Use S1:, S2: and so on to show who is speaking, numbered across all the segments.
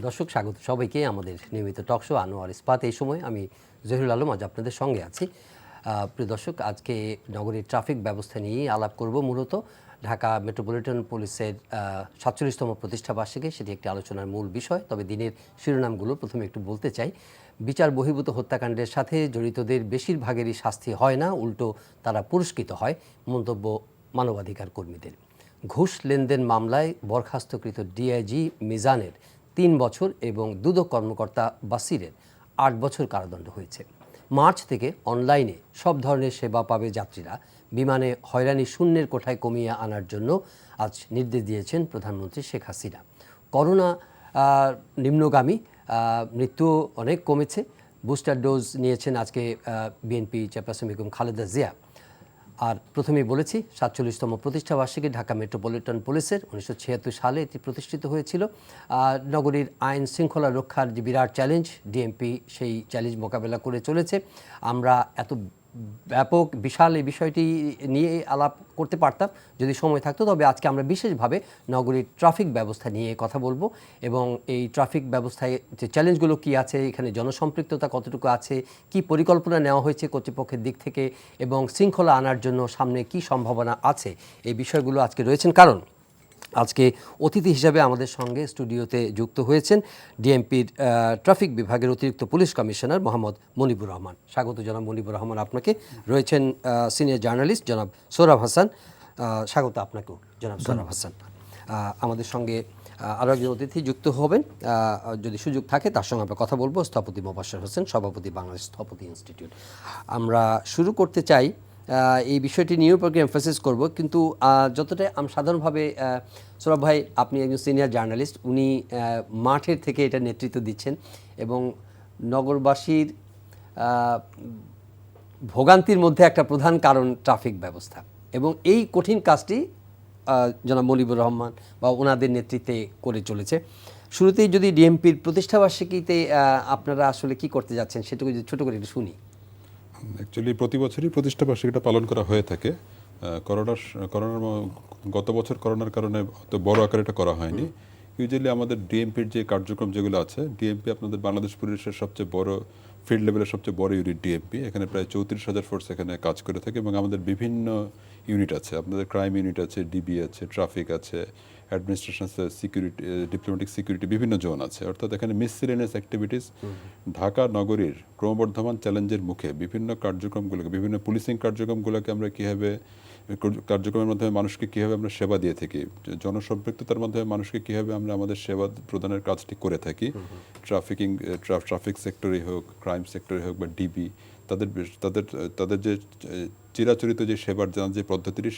S1: প্রিয় দর্শক, স্বাগত সবাইকে আমাদের নিয়মিত টক শো আনোয়ার ইস্পাত। এই সময় আমি জহিরুল আলম আজ আপনাদের সঙ্গে আছি। প্রিয় দর্শক, আজকে নগরীর ট্রাফিক ব্যবস্থা নিয়েই আলাপ করব। মূলত ঢাকা মেট্রোপলিটন পুলিশের ৪৭তম প্রতিষ্ঠা বার্ষিকী, সেটি একটি আলোচনার মূল বিষয়। তবে দিনের শিরোনামগুলো প্রথমে একটু বলতে চাই। বিচার বহির্ভূত হত্যাকাণ্ডের সাথে জড়িতদের বেশিরভাগেরই শাস্তি হয় না, উল্টো তারা পুরস্কৃত হয়, মন্তব্য মানবাধিকার কর্মীদের। ঘুষ লেনদেন মামলায় বরখাস্তকৃত ডিআইজি মিজানের ৩ বছর এবং দুদক কর্মকর্তা বাসিরের ৮ বছর কারাদণ্ড হয়েছে। মার্চ থেকে অনলাইনে সব ধরনের সেবা পাবে যাত্রীরা। বিমানে হয়রানি শূন্যের কোঠায় কমিয়ে আনার জন্য আজ নির্দেশ দিয়েছেন প্রধানমন্ত্রী শেখ হাসিনা। করোনা নিম্নগামী, মৃত্যু অনেক কমেছে। বুস্টার ডোজ নিয়েছেন আজকে বিএনপি চেয়ারপারসন বেগম খালেদা জিয়া। আর প্রথমেই বলেছি ৪৭তম প্রতিষ্ঠা বার্ষিকী ঢাকা মেট্রোপলিটন পুলিশের ১৯৭৬ সালে এটি প্রতিষ্ঠিত হয়েছিল। নগরীর আইন শৃঙ্খলা রক্ষার যে বিরাট চ্যালেঞ্জ, ডিএমপি সেই চ্যালেঞ্জ মোকাবেলা করে চলেছে। আমরা এত ব্যাপক বিশাল এই বিষয়টি নিয়ে আলাপ করতে পারতাম যদি সময় থাকতো, তবে আজকে আমরা বিশেষভাবে নগরীর ট্রাফিক ব্যবস্থা নিয়ে কথা বলবো এবং এই ট্রাফিক ব্যবস্থায় যে চ্যালেঞ্জগুলো কী আছে, এখানে জনসম্পৃক্ততা কতটুকু আছে, কি পরিকল্পনা নেওয়া হয়েছে কর্তৃপক্ষের দিক থেকে এবং শৃঙ্খলা আনার জন্য সামনে কি সম্ভাবনা আছে, এই বিষয়গুলো আজকে রয়েছেন। কারণ আজকে অতিথি হিসাবে আমাদের সঙ্গে স্টুডিওতে যুক্ত হয়েছেন ডিএমপির ট্রাফিক বিভাগের অতিরিক্ত পুলিশ কমিশনার মোহাম্মদ মনিবুর রহমান। স্বাগত জনাব মনিবুর রহমান আপনাকে। রয়েছেন সিনিয়র জার্নালিস্ট জনাব সোহরাব হাসান। স্বাগত আপনাকেও জনাব সোহরাব হাসান। আমাদের সঙ্গে আরও একজন অতিথি যুক্ত হবেন, যদি সুযোগ থাকে তার সঙ্গে আমরা কথা বলবো, স্থপতি মোবাশ্বের হোসেন, সভাপতি বাংলাদেশ স্থপতি ইনস্টিটিউট। আমরা শুরু করতে চাই, এই বিষয়টি নিয়েও পরে এমফাসিস করব, কিন্তু যতটা সাধারণভাবে সৌরভ ভাই, আপনি একজন সিনিয়র জার্নালিস্ট, উনি মাঠের থেকে এটা নেতৃত্ব দিচ্ছেন এবং নগরবাসীর ভোগান্তির মধ্যে একটা প্রধান কারণ ট্রাফিক ব্যবস্থা, এবং এই কঠিন কাজটি জনাব মনিবুর রহমান বা ওনাদের নেতৃত্বে করে চলেছে। শুরুতেই যদি ডিএমপির প্রতিষ্ঠাবার্ষিকীতে আপনারা আসলে কি করতে যাচ্ছেন সেটুকু যদি ছোটো করে একটু শুনি।
S2: অ্যাকচুয়ালি প্রতি বছরই প্রতিষ্ঠা বার্ষিকীটা পালন করা হয়ে থাকে। করোনার গত বছর করোনার কারণে অত বড় আকারে এটা করা হয়নি। ইউজুয়ালি আমাদের ডিএমপির যে কার্যক্রম যেগুলো আছে, ডিএমপি আপনাদের বাংলাদেশ পুলিশের সবচেয়ে বড় ফিল্ড লেভেলের সবচেয়ে বড় ইউনিট ডিএমপি। এখানে প্রায় ৩৪,০০০ ফোর্স এখানে কাজ করে থাকে এবং আমাদের বিভিন্ন ইউনিট আছে। আপনাদের ক্রাইম ইউনিট আছে, ডিবি আছে, ট্রাফিক আছে, অ্যাডমিনিস্ট্রেশন, সিকিউরিটি, ডিপ্লোম্যাটিক সিকিউরিটি, বিভিন্ন জোন আছে। অর্থাৎ এখানে মিসসেলেনিয়াস অ্যাক্টিভিটিস ঢাকা নগরীর ক্রমবর্ধমান চ্যালেঞ্জের মুখে বিভিন্ন কার্যক্রমগুলোকে, বিভিন্ন পুলিশিং কার্যক্রমগুলোকে আমরা কীভাবে কার্যক্রমের মাধ্যমে মানুষকে কীভাবে আমরা সেবা দিয়ে থাকি, জনসম্পৃক্ততার মাধ্যমে মানুষকে কীভাবে আমরা আমাদের সেবা প্রদানের কাজটি করে থাকি, ট্রাফিক সেক্টরে হোক, ক্রাইম সেক্টরে হোক বা ডিবি, তাদের তাদের তাদের যে চিরাচরিত যে সেবার যে পদ্ধতিটি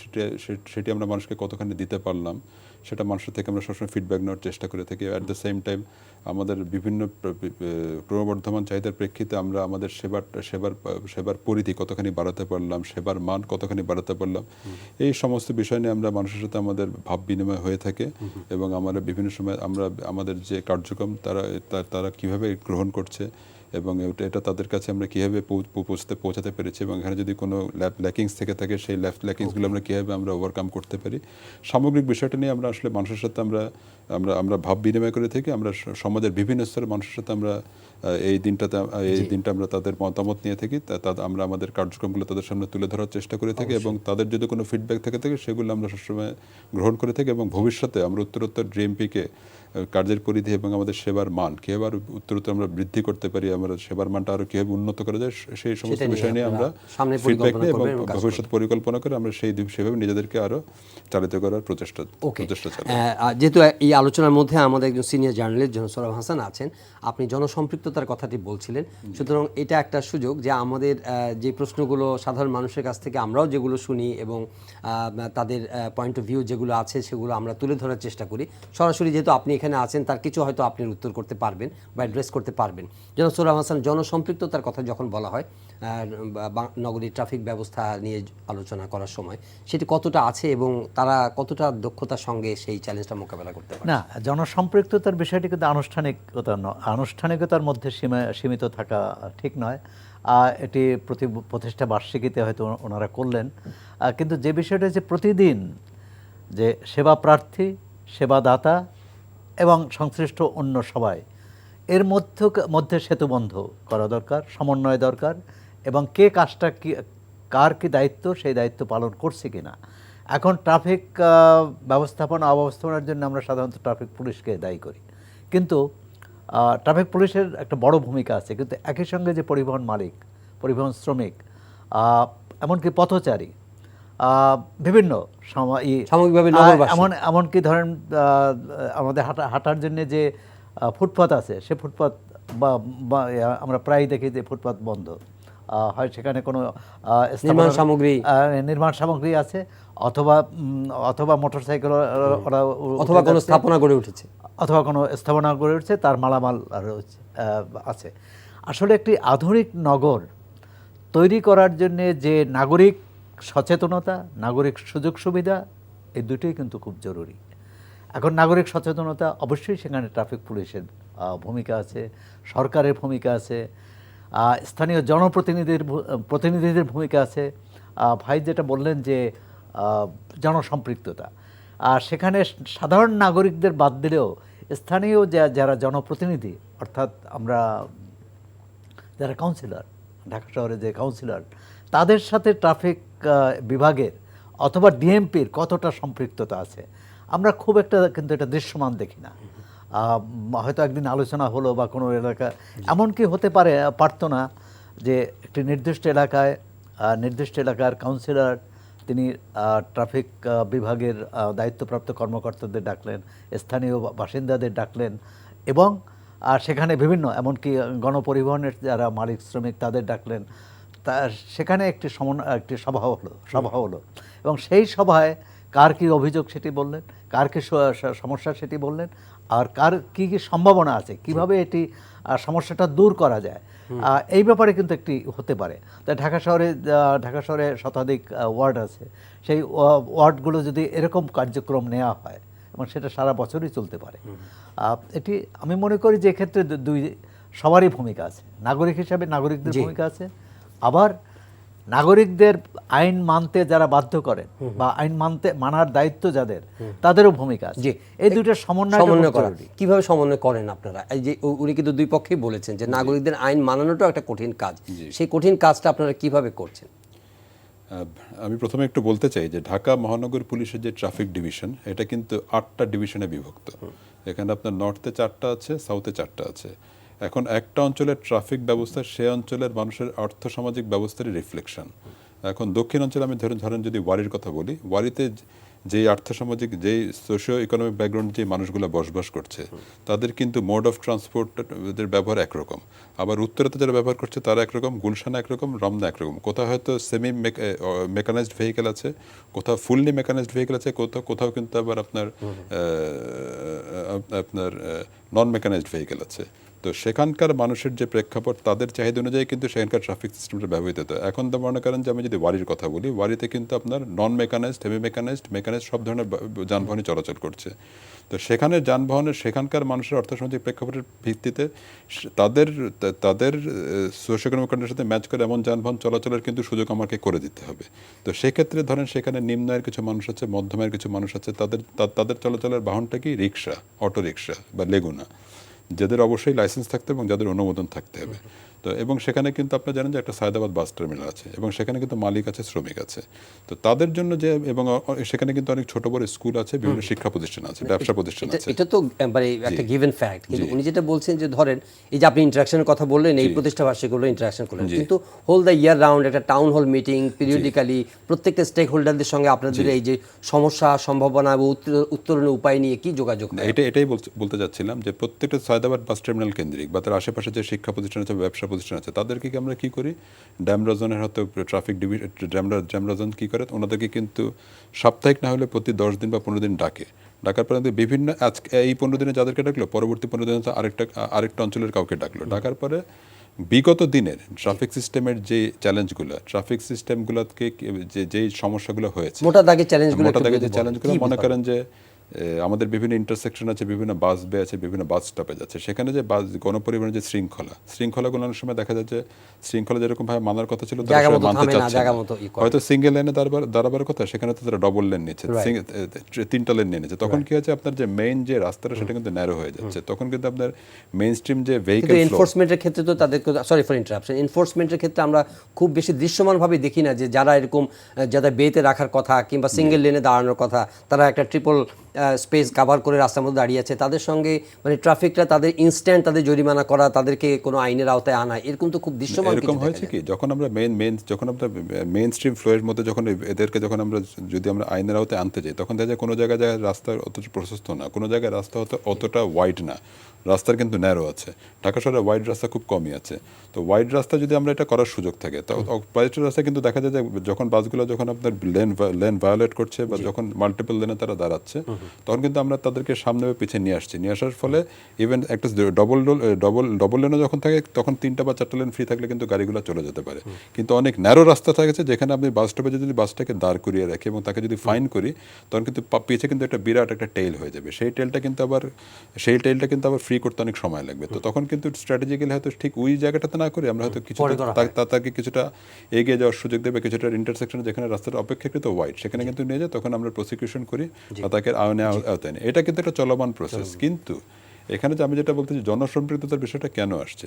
S2: সেটি আমরা মানুষকে কতখানি দিতে পারলাম, সেটা মানুষের থেকে আমরা সবসময় ফিডব্যাক নেওয়ার চেষ্টা করে থাকি। অ্যাট দ্য সেম টাইম আমাদের বিভিন্ন ক্রমবর্ধমান চাহিদার প্রেক্ষিতে আমরা আমাদের সেবার পরিধি কতখানি বাড়াতে পারলাম, সেবার মান কতখানি বাড়াতে পারলাম, এই সমস্ত বিষয় নিয়ে আমরা মানুষের সাথে আমাদের ভাব বিনিময় হয়ে থাকে এবং আমরা বিভিন্ন সময় আমরা আমাদের যে কার্যক্রম তারা কীভাবে গ্রহণ করছে এবং এটা তাদের কাছে আমরা কীভাবে পৌঁছাতে পেরেছি এবং এখানে যদি কোনো ল্যাকিংস থেকে থাকে সেই ল্যাকিংসগুলো আমরা কীভাবে আমরা ওভারকাম করতে পারি, সামগ্রিক বিষয়টা নিয়ে আমরা আসলে মানুষের সাথে আমরা ভাব বিনিময় করে থাকি। আমরা সমাজের বিভিন্ন স্তরের মানুষের সাথে আমরা এই দিনটা আমরা তাদের মতামত নিয়ে থাকি, আমরা আমাদের কার্যক্রমগুলো তাদের সামনে তুলে ধরার চেষ্টা করে থাকি এবং তাদের যদি কোনো ফিডব্যাক থাকে সেগুলো আমরা সবসময় গ্রহণ করে থাকি এবং ভবিষ্যতে আমরা উত্তরোত্তর ডিএমপিকে কার্যের পরিধি এবং আমাদের সেবার মান কীভাবে আরও উত্তরোত্তর আমরা বৃদ্ধি করতে পারি, আমরা সেবার মানটা আরও কীভাবে উন্নত করা যায়, সেই সমস্ত বিষয় নিয়ে আমরা ফিডব্যাক নিই এবং ভবিষ্যৎ পরিকল্পনা করে আমরা সেভাবে নিজেদেরকে আরও চালিত করার প্রচেষ্টা চালাই।
S1: যেহেতু এই আলোচনার মধ্যে আমাদের একজন সিনিয়র জার্নালিস্ট জনাব সোহরাব হাসান আছেন, আপনি জনসম্পৃক্ততার কথাটি বলছিলেন, সুতরাং এটা একটা সুযোগ যে আমাদের যে প্রশ্নগুলো সাধারণ মানুষের কাছ থেকে আমরাও যেগুলো শুনি এবং তাদের পয়েন্ট অফ ভিউ যেগুলো আছে সেগুলো আমরা তুলে ধরার চেষ্টা করি। সরাসরি যেহেতু আপনি এখানে আছেন, তার কিছু হয়তো আপনি উত্তর করতে পারবেন বা অ্যাড্রেস করতে পারবেন। জনাব সোহরাব হাসান, জনসম্পৃক্ততার কথা যখন বলা হয় নগরীর ট্রাফিক ব্যবস্থা নিয়ে আলোচনা করার সময়, সেটি কতটা আছে এবং তারা কতটা দক্ষতার সঙ্গে সেই চ্যালেঞ্জটা মোকাবেলা করতে পারে?
S3: না, জনসম্পৃক্ততার বিষয়টি কিন্তু আনুষ্ঠানিকতার মধ্যে সীমিত থাকা ঠিক নয়। এটি প্রতিষ্ঠা বার্ষিকীতে হয়তো ওনারা করলেন, কিন্তু যে বিষয়টা যে প্রতিদিন যে সেবা প্রার্থী, সেবাদাতা এবং সংশ্লিষ্ট অন্য সবাই এর মধ্যে সেতুবন্ধ করা দরকার, সমন্বয় দরকার, এবং কে কাজটা কি, কার কি দায়িত্ব, সেই দায়িত্ব পালন করছে কিনা। এখন ট্রাফিক ব্যবস্থাপনা অব্যবস্থাপনার জন্য আমরা সাধারণত ট্রাফিক পুলিশকে দায়ী করি, কিন্তু ট্রাফিক পুলিশের একটা বড় ভূমিকা আছে, কিন্তু একই সঙ্গে যে পরিবহন মালিক, পরিবহন শ্রমিক, এমনকি পথচারী, বিভিন্ন
S1: সামগ্রিকভাবে নগরবাসী।
S3: এমনকি ধরেন আমাদের হাঁটার জন্য যে ফুটপাত আছে, সে ফুটপাত বা আমরা প্রায় দেখি যে ফুটপাত বন্ধ হয়, সেখানে কোনো নির্মাণ সামগ্রী আছে, অথবা মোটরসাইকেল ওরা
S1: অথবা কোনো স্থাপনা গড়ে উঠেছে,
S3: তার মালামাল আছে। আসলে একটি আধুনিক নগর তৈরি করার জন্য যে নাগরিক সচেতনতা, নাগরিক সুযোগ সুবিধা, এই দুটোই কিন্তু খুব জরুরি। এখন নাগরিক সচেতনতা, অবশ্যই সেখানে ট্রাফিক পুলিশের ভূমিকা আছে, সরকারের ভূমিকা আছে, স্থানীয় প্রতিনিধিদের ভূমিকা আছে। ভাই যেটা বললেন যে জনসম্পৃক্ততা, সেখানে সাধারণ নাগরিকদের বাদ দিলেও স্থানীয় যারা জনপ্রতিনিধি, অর্থাৎ আমরা যারা কাউন্সিলর, ঢাকা শহরে যে কাউন্সিলর, তাদের সাথে ট্রাফিক বিভাগের অথবা ডিএমপির কতটা সম্পৃক্ততা আছে, আমরা খুব একটা কিন্তু এটা দৃশ্যমান দেখি না। হয়তো একদিন আলোচনা হলো বা কোনো এলাকা, এমনকি হতে পারতো না যে একটি নির্দিষ্ট এলাকার কাউন্সিলর তিনি ট্রাফিক বিভাগের দায়িত্বপ্রাপ্ত কর্মকর্তাদের ডাকলেন, স্থানীয় বাসিন্দাদের ডাকলেন, এবং সেখানে বিভিন্ন এমনকি গণপরিবহনের যারা মালিক শ্রমিক তাদের ডাকলেন। সেখানে একটি সভা হলো এবং সেই সভায় কার কী অভিযোগ সেটি বললেন, কার কী সমস্যা সেটি বললেন, আর কার কী কী সম্ভাবনা আছে, কিভাবে এটি সমস্যাটা দূর করা যায়, এই ব্যাপারে কিন্তু একটি হতে পারে। তাই ঢাকা শহরে শতাধিক ওয়ার্ড আছে, সেই ওয়ার্ডগুলো যদি এরকম কার্যক্রম নেওয়া হয় এবং সেটা সারা বছরই চলতে পারে, এটি আমি মনে করি যে এক্ষেত্রে সবারই ভূমিকা আছে। নাগরিক হিসাবে নাগরিকদের ভূমিকা আছে, আবার নাগরিকদের আইন মানতে যারা বাধ্য করেন বা আইন মানার দায়িত্ব যাদের, তাদেরও ভূমিকা আছে। এই দুইটা সমন্বয় করা।
S1: কিভাবে সমন্বয় করেন আপনারা? এই যে উনি কিন্তু দুই পক্ষেই বলেছেন যে নাগরিকদের আইন মানানোটাও একটা কঠিন কাজ, সেই কঠিন কাজটা আপনারা কিভাবে করছেন?
S2: আমি প্রথমে একটু বলতে চাই যে ঢাকা মহানগর পুলিশের যে ট্রাফিক ডিভিশন, এটা কিন্তু 8টা ডিভিশনে বিভক্ত। এখানে আপনার নর্থে 4টা আছে, সাউথে 4টা আছে। এখন একটা অঞ্চলের ট্রাফিক ব্যবস্থা সে অঞ্চলের মানুষের আর্থসামাজিক ব্যবস্থারই রিফ্লেকশন। এখন দক্ষিণ অঞ্চলে আমি ধরেন যদি ওয়ারির কথা বলি, ওয়ারিতে যেই আর্থসামাজিক, যেই সোশিও ইকোনমিক ব্যাকগ্রাউন্ড যে মানুষগুলো বসবাস করছে, তাদের কিন্তু মোড অফ ট্রান্সপোর্টের ব্যবহার একরকম। আবার উত্তরাতে যারা ব্যবহার করছে তারা একরকম, গুলশানে একরকম, রমনা একরকম। কোথাও হয়তো সেমি মেকানাইজড ভেহিকেল আছে, কোথাও ফুললি মেকানাইজড ভেহিকেল আছে, কোথাও কিন্তু আবার আপনার নন মেকানাইজড ভেহিকেল আছে। তো সেখানকার মানুষের যে প্রেক্ষাপট, তাদের চাহিদা অনুযায়ী কিন্তু সেখানকার ট্রাফিক সিস্টেমটা ব্যবহৃত হতো। এখন তো মনে করেন যে আমি যদি ওয়ারির কথা বলি, ওয়ারিতে কিন্তু আপনার নন মেকানাইজড, হেভি মেকানাইজড, সব ধরনের যানবাহনই চলাচল করছে। তো সেখানে যানবাহনের সেখানকার মানুষের অর্থসামাজিক প্রেক্ষাপটের ভিত্তিতে তাদের সোশিও ইকোনমিক কন্ডিশনের সাথে ম্যাচ করে এমন যানবাহন চলাচলের কিন্তু সুযোগ আমাকে করে দিতে হবে। তো সেক্ষেত্রে ধরেন সেখানে নিম্ন আয়ের কিছু মানুষ আছে, মধ্যম আয়ের কিছু মানুষ আছে, তাদের চলাচলের বাহনটা কি রিক্সা, অটো রিক্সা বা লেগুনা, যাদের অবশ্যই লাইসেন্স থাকতে হবে এবং যাদের অনুমোদন থাকতে হবে। তো এবং সেখানে কিন্তু আপনারা জানেন যে একটা সায়দাবাদ বাস টার্মিনাল আছে এবং সেখানে কিন্তু মালিক আছে, শ্রমিক আছে। তো তাদের জন্য যে, এবং সেখানে কিন্তু অনেক ছোট বড় স্কুল আছে, বিভিন্ন শিক্ষা প্রতিষ্ঠান আছে, ব্যবসা প্রতিষ্ঠান আছে।
S1: এটা তো মানে একটা গিভেন ফ্যাক্ট। কিন্তু উনি যেটা বলছেন যে ধরেন এই যে আপনি ইন্টারাকশনের কথা বললেন, এই প্রতিষ্ঠা বার্ষিকীগুলো ইন্টারাকশন করলেন, কিন্তু হোল দ্য ইয়ার রাউন্ড একটা টাউন হল মিটিং পিরিয়ডিক্যালি প্রত্যেকটা স্টেক হোল্ডারদের সঙ্গে আপনাদের এই যে সমস্যা, সম্ভাবনা এবং উত্তরণের উপায় নিয়ে কি যোগাযোগ?
S2: এটাই বলতে যাচ্ছিলাম যে প্রত্যেকটা সায়দাবাদ বাস টার্মিনাল কেন্দ্রিক বা তার আশেপাশে যে শিক্ষা প্রতিষ্ঠান আছে, ব্যবসা প্রতিষ্ঠান আছে, তাদেরকে আমরা কি করি, ড্যামরাজনের হয়তো ট্রাফিক ডিভিশন, ড্যামরাজন কি করে, ওনাদেরকে কিন্তু সাপ্তাহিক না হলে প্রতি 10 দিন বা 15 দিন ডাকার পরে বিভিন্ন, আজকে এই 15 দিনে যাদেরকে ডাকলো, পরবর্তী 15 দিনে আরেকটা অঞ্চলের কাউকে ডাকার পরে বিগত দিনের ট্রাফিক সিস্টেমের যে চ্যালেঞ্জগুলো, ট্রাফিক সিস্টেমগুলোকে যেই সমস্যাগুলো হয়েছে,
S1: মোটা দাগে চ্যালেঞ্জগুলো
S2: মনে করেন যে আমাদের বিভিন্ন ইন্টারসেকশন আছে, বিভিন্ন বাস বে আছে, বিভিন্ন বাস স্টপেজ আছে, সেখানে যে বাস গণপরিবহনের যে শৃঙ্খলাগুলো অনেক সময় দেখা যায় যে শৃঙ্খলা যেরকম ভাবে মানার কথা ছিল তারা
S1: জায়গা
S2: সেটা
S1: মতো
S2: মানতে
S1: থামে না,
S2: চাচ্ছে
S1: জায়গা
S2: না।
S1: মতো ই করে।
S2: হয়তো সিঙ্গেল লাইনে দাঁড়াবার কথা, সেখানে তো তারা ডবল লেন নিচ্ছে, তিনটা লেন নিয়ে নিচ্ছে। তখন কি হচ্ছে, আপনার যে মেইন যে রাস্তাটা সেটা কিন্তু ন্যারো হয়ে যাচ্ছে। তখন কিন্তু আপনার মেইন স্ট্রিম যে
S1: কিন্তু
S2: ভেহিকল ফ্লো,
S1: এনফোর্সমেন্টের ক্ষেত্রে তো তাদেরকে, সরি ফর ইন্টারাপশন, এনফোর্সমেন্টের ক্ষেত্রে আমরা খুব বেশি দৃশ্যমানভাবে দেখি না যে যারা এরকম যাদের বেতে রাখার কথা কিংবা সিঙ্গেল লেনে দাঁড়ানোর কথা, তারা একটা ট্রিপল স্পেস কাভার করে রাস্তার মধ্যে দাঁড়িয়ে আছে, তাদের সঙ্গে মানে ট্রাফিকটা তাদের ইনস্ট্যান্ট তাদের জরিমানা করা, তাদেরকে কোনো আইনের আওতায় আনা, এরকম তো খুব দৃশ্যমান কিছু
S2: এরকম
S1: দেখা
S2: হয়েছে
S1: যায়।
S2: কি, যখন আমরা যখন আমরা মেইন স্ট্রিম ফ্লো এর মধ্যে যখন এদেরকে যখন আমরা যদি আমরা আইনের আওতায় আনতে যাই, তখন দেখা যায় কোনো জায়গায় রাস্তা অতটা প্রশস্ত না, কোনো জায়গায় রাস্তা অতটা ওয়াইড না, রাস্তার কিন্তু ন্যারো আছে। ঢাকা শহরে ওয়াইড রাস্তা খুব কমই আছে। তো ওয়াইড রাস্তা যদি আমরা এটা করার সুযোগ থাকে, তো ওয়াইড রাস্তা কিন্তু দেখা যায় যে যখন বাসগুলো যখন আপনার লেন ভায়োলেট করছে বা যখন মাল্টিপল লেনে তারা দাঁড়াচ্ছে, তখন কিন্তু আমরা তাদেরকে সামনে বা পিছিয়ে নিয়ে আসছি। নিয়ে আসার ফলে ইভেন একটা ডবল লেনও যখন থাকে, তখন 3টা বা 4টা লেন ফ্রি থাকলে কিন্তু গাড়িগুলো চলে যেতে পারে। কিন্তু অনেক ন্যারো রাস্তা থাকছে, যেখানে আপনি বাস স্টপে যদি বাসটাকে দাঁড় করিয়ে রাখি এবং তাকে যদি ফাইন করি, তখন কিন্তু পিছিয়ে কিন্তু একটা বিরাট একটা টেইল হয়ে যাবে। সেই টেইলটা কিন্তু আবার ফ্রি করতে অনেক সময় লাগবে। তো তখন কিন্তু স্ট্র্যাটেজিক্যালি হয়তো ঠিক ওই জায়গাটাতে না করে আমরা হয়তো তাকে কিছুটা এগিয়ে যাওয়ার সুযোগ দেবে, কিছুটা ইন্টারসেকশনে যেখানে রাস্তাটা অপেক্ষাকৃত ওয়াইড, সেখানে কিন্তু নিয়ে যায়, তখন আমরা প্রসিকিউশন করি বা তাকে আইনে আওতায় নিই। এটা কিন্তু একটা চলমান প্রসেস। কিন্তু এখানে যে আমি যেটা বলতেছি, জনসম্পৃক্ততার বিষয়টা কেন আসছে,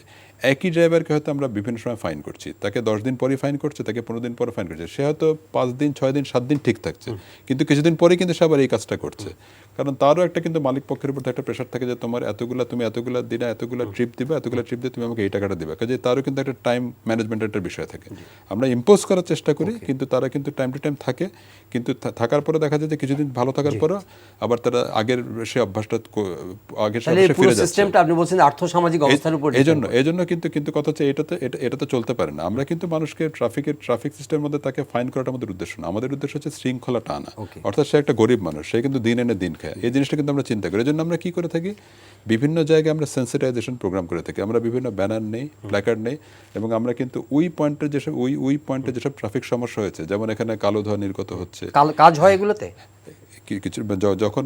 S2: একই ড্রাইভারকে হয়তো আমরা বিভিন্ন সময় ফাইন করছি, তাকে 10 দিন পরে ফাইন করছে, তাকে 15 দিন পরে ফাইন করছে, সে হয়তো 5 দিন 6 দিন 7 দিন ঠিক থাকছে, কিন্তু কিছুদিন পরে কিন্তু সে আবার এই কাজটা করছে। কারণ তারও একটা কিন্তু মালিক পক্ষের উপর একটা প্রেশার থাকে যে তুমি এতগুলা দিনে এতগুলা ট্রিপ দিবে, তুমি আমাকে এই টাকাটা দিবে, কাজে তারও কিন্তু একটা টাইম ম্যানেজমেন্টের একটা বিষয় থাকে। আমরা ইম্পোজ করার চেষ্টা করি, কিন্তু তারা কিন্তু টাইম টু টাইম থাকে, কিন্তু থাকার পরে দেখা যায় যে কিছুদিন ভালো থাকার পরে আবার তারা আগের সে অভ্যাসটা আগের
S1: পুরো সিস্টেমটা আপনি বলছেন আর্থসামাজিক অবস্থার উপর।
S2: এজন্য কিন্তু কথা হচ্ছে এটা তো চলতে পারে না। আমরা কিন্তু মানুষকে ট্রাফিক সিস্টেমের মধ্যে তাকে ফাইন করাটা আমাদের উদ্দেশ্য না। আমাদের উদ্দেশ্য হচ্ছে শৃঙ্খলাটা আনা। অর্থাৎ সে একটা গরিব মানুষ, সে কিন্তু দিন এনে দিন খায়, এই জিনিসটা কিন্তু আমরা চিন্তা করি। এজন্য আমরা কি করে থাকি, বিভিন্ন জায়গায় আমরা সেন্সিটাইজেশন প্রোগ্রাম করে থাকি, আমরা বিভিন্ন ব্যানার নেই, প্ল্যাকার্ড নেই, এবং আমরা কিন্তু ওই পয়েন্টে যেসব ট্রাফিক সমস্যা হয়েছে, যেমন এখানে কালো ধোঁয়া নির্গত হচ্ছে,
S1: কাজ হয় এগুলোতে
S2: কিছু যখন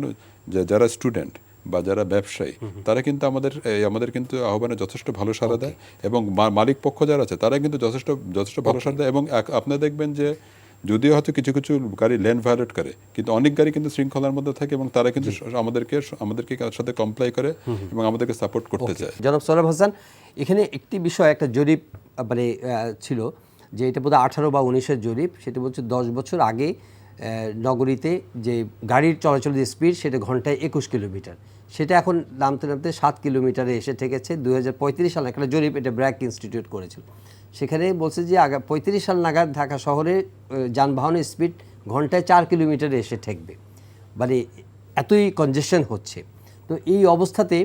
S2: যারা স্টুডেন্ট বা যারা ব্যবসায়ী, তারা কিন্তু আমাদের কিন্তু আহ্বানে যথেষ্ট ভালো সাড়া দেয়, এবং মালিক পক্ষ যারা আছে তারা কিন্তু যথেষ্ট ভালো সাড়া দেয়। এবং আপনারা দেখবেন যে যদিও হয়তো কিছু গাড়ি লেন ভায়োলেট করে, কিন্তু অনেক গাড়ি কিন্তু শৃঙ্খলার মধ্যে থাকে, এবং তারা কিন্তু আমাদেরকে সাথে কমপ্লাই করে এবং আমাদেরকে সাপোর্ট করতে চায়।
S1: জনাব সোহরাব হাসান, এখানে একটি বিষয়, একটা জরিপ মানে ছিল যে এটা বোধহয় 18 বা 19-এর জরিপ, সেটা বলছে 10 বছর আগে নগরীতে যে গাড়ির চলাচলের যে স্পিড, সেটা ঘন্টায় 21 কিলোমিটার, সেটা এখন নামতে 7 কিলোমিটারে এসে ঠেকেছে 2035 সালে। একটা জরিপ, এটা ব্র্যাক ইনস্টিটিউট করেছিল, সেখানে বলছে যে 35 সাল নাগাদ ঢাকা শহরে যানবাহনের স্পিড ঘন্টায় 4 কিলোমিটারে এসে ঠেকবে, মানে এতই কনজেশন হচ্ছে। তো এই অবস্থাতে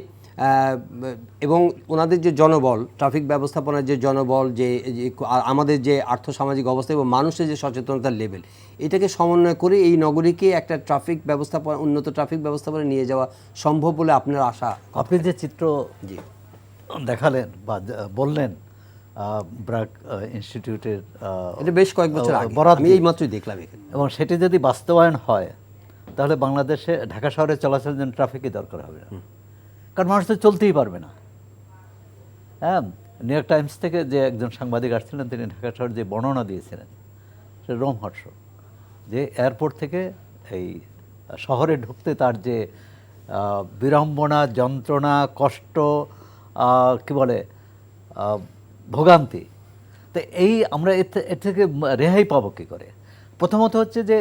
S1: এবং ওনাদের যে জনবল, ট্রাফিক ব্যবস্থাপনার যে জনবল, যে আমাদের যে আর্থসামাজিক অবস্থা এবং মানুষের যে সচেতনতার লেভেল, এটাকে সমন্বয় করে এই নগরীকে একটা উন্নত ট্রাফিক ব্যবস্থাপনা নিয়ে যাওয়া সম্ভব বলে আপনার আশা?
S3: আপনি যে চিত্র দেখালেন বা বললেন ব্র্যাক ইনস্টিটিউটের,
S1: এটা বেশ কয়েক বছর আগে, আমি এই মাত্রই দেখলাম এখানে,
S3: এবং সেটি যদি বাস্তবায়ন হয়, তাহলে বাংলাদেশে ঢাকা শহরে চলাচলের জন্য ট্রাফিকই দরকার হবে না, কারণ মানুষ তো চলতেই পারবে না। হ্যাঁ, নিউ ইয়র্ক টাইমস থেকে যে একজন সাংবাদিক আসছিলেন, তিনি ঢাকা শহর যে বর্ণনা দিয়েছিলেন, সে রোমহর্ষক, যে এয়ারপোর্ট থেকে এই শহরে ঢুকতে তার যে বিড়ম্বনা, যন্ত্রণা, কষ্ট, কি বলে, ভোগান্তি, তো আমরা এর থেকে রেহাই পাবো কী করে? প্রথমত হচ্ছে যে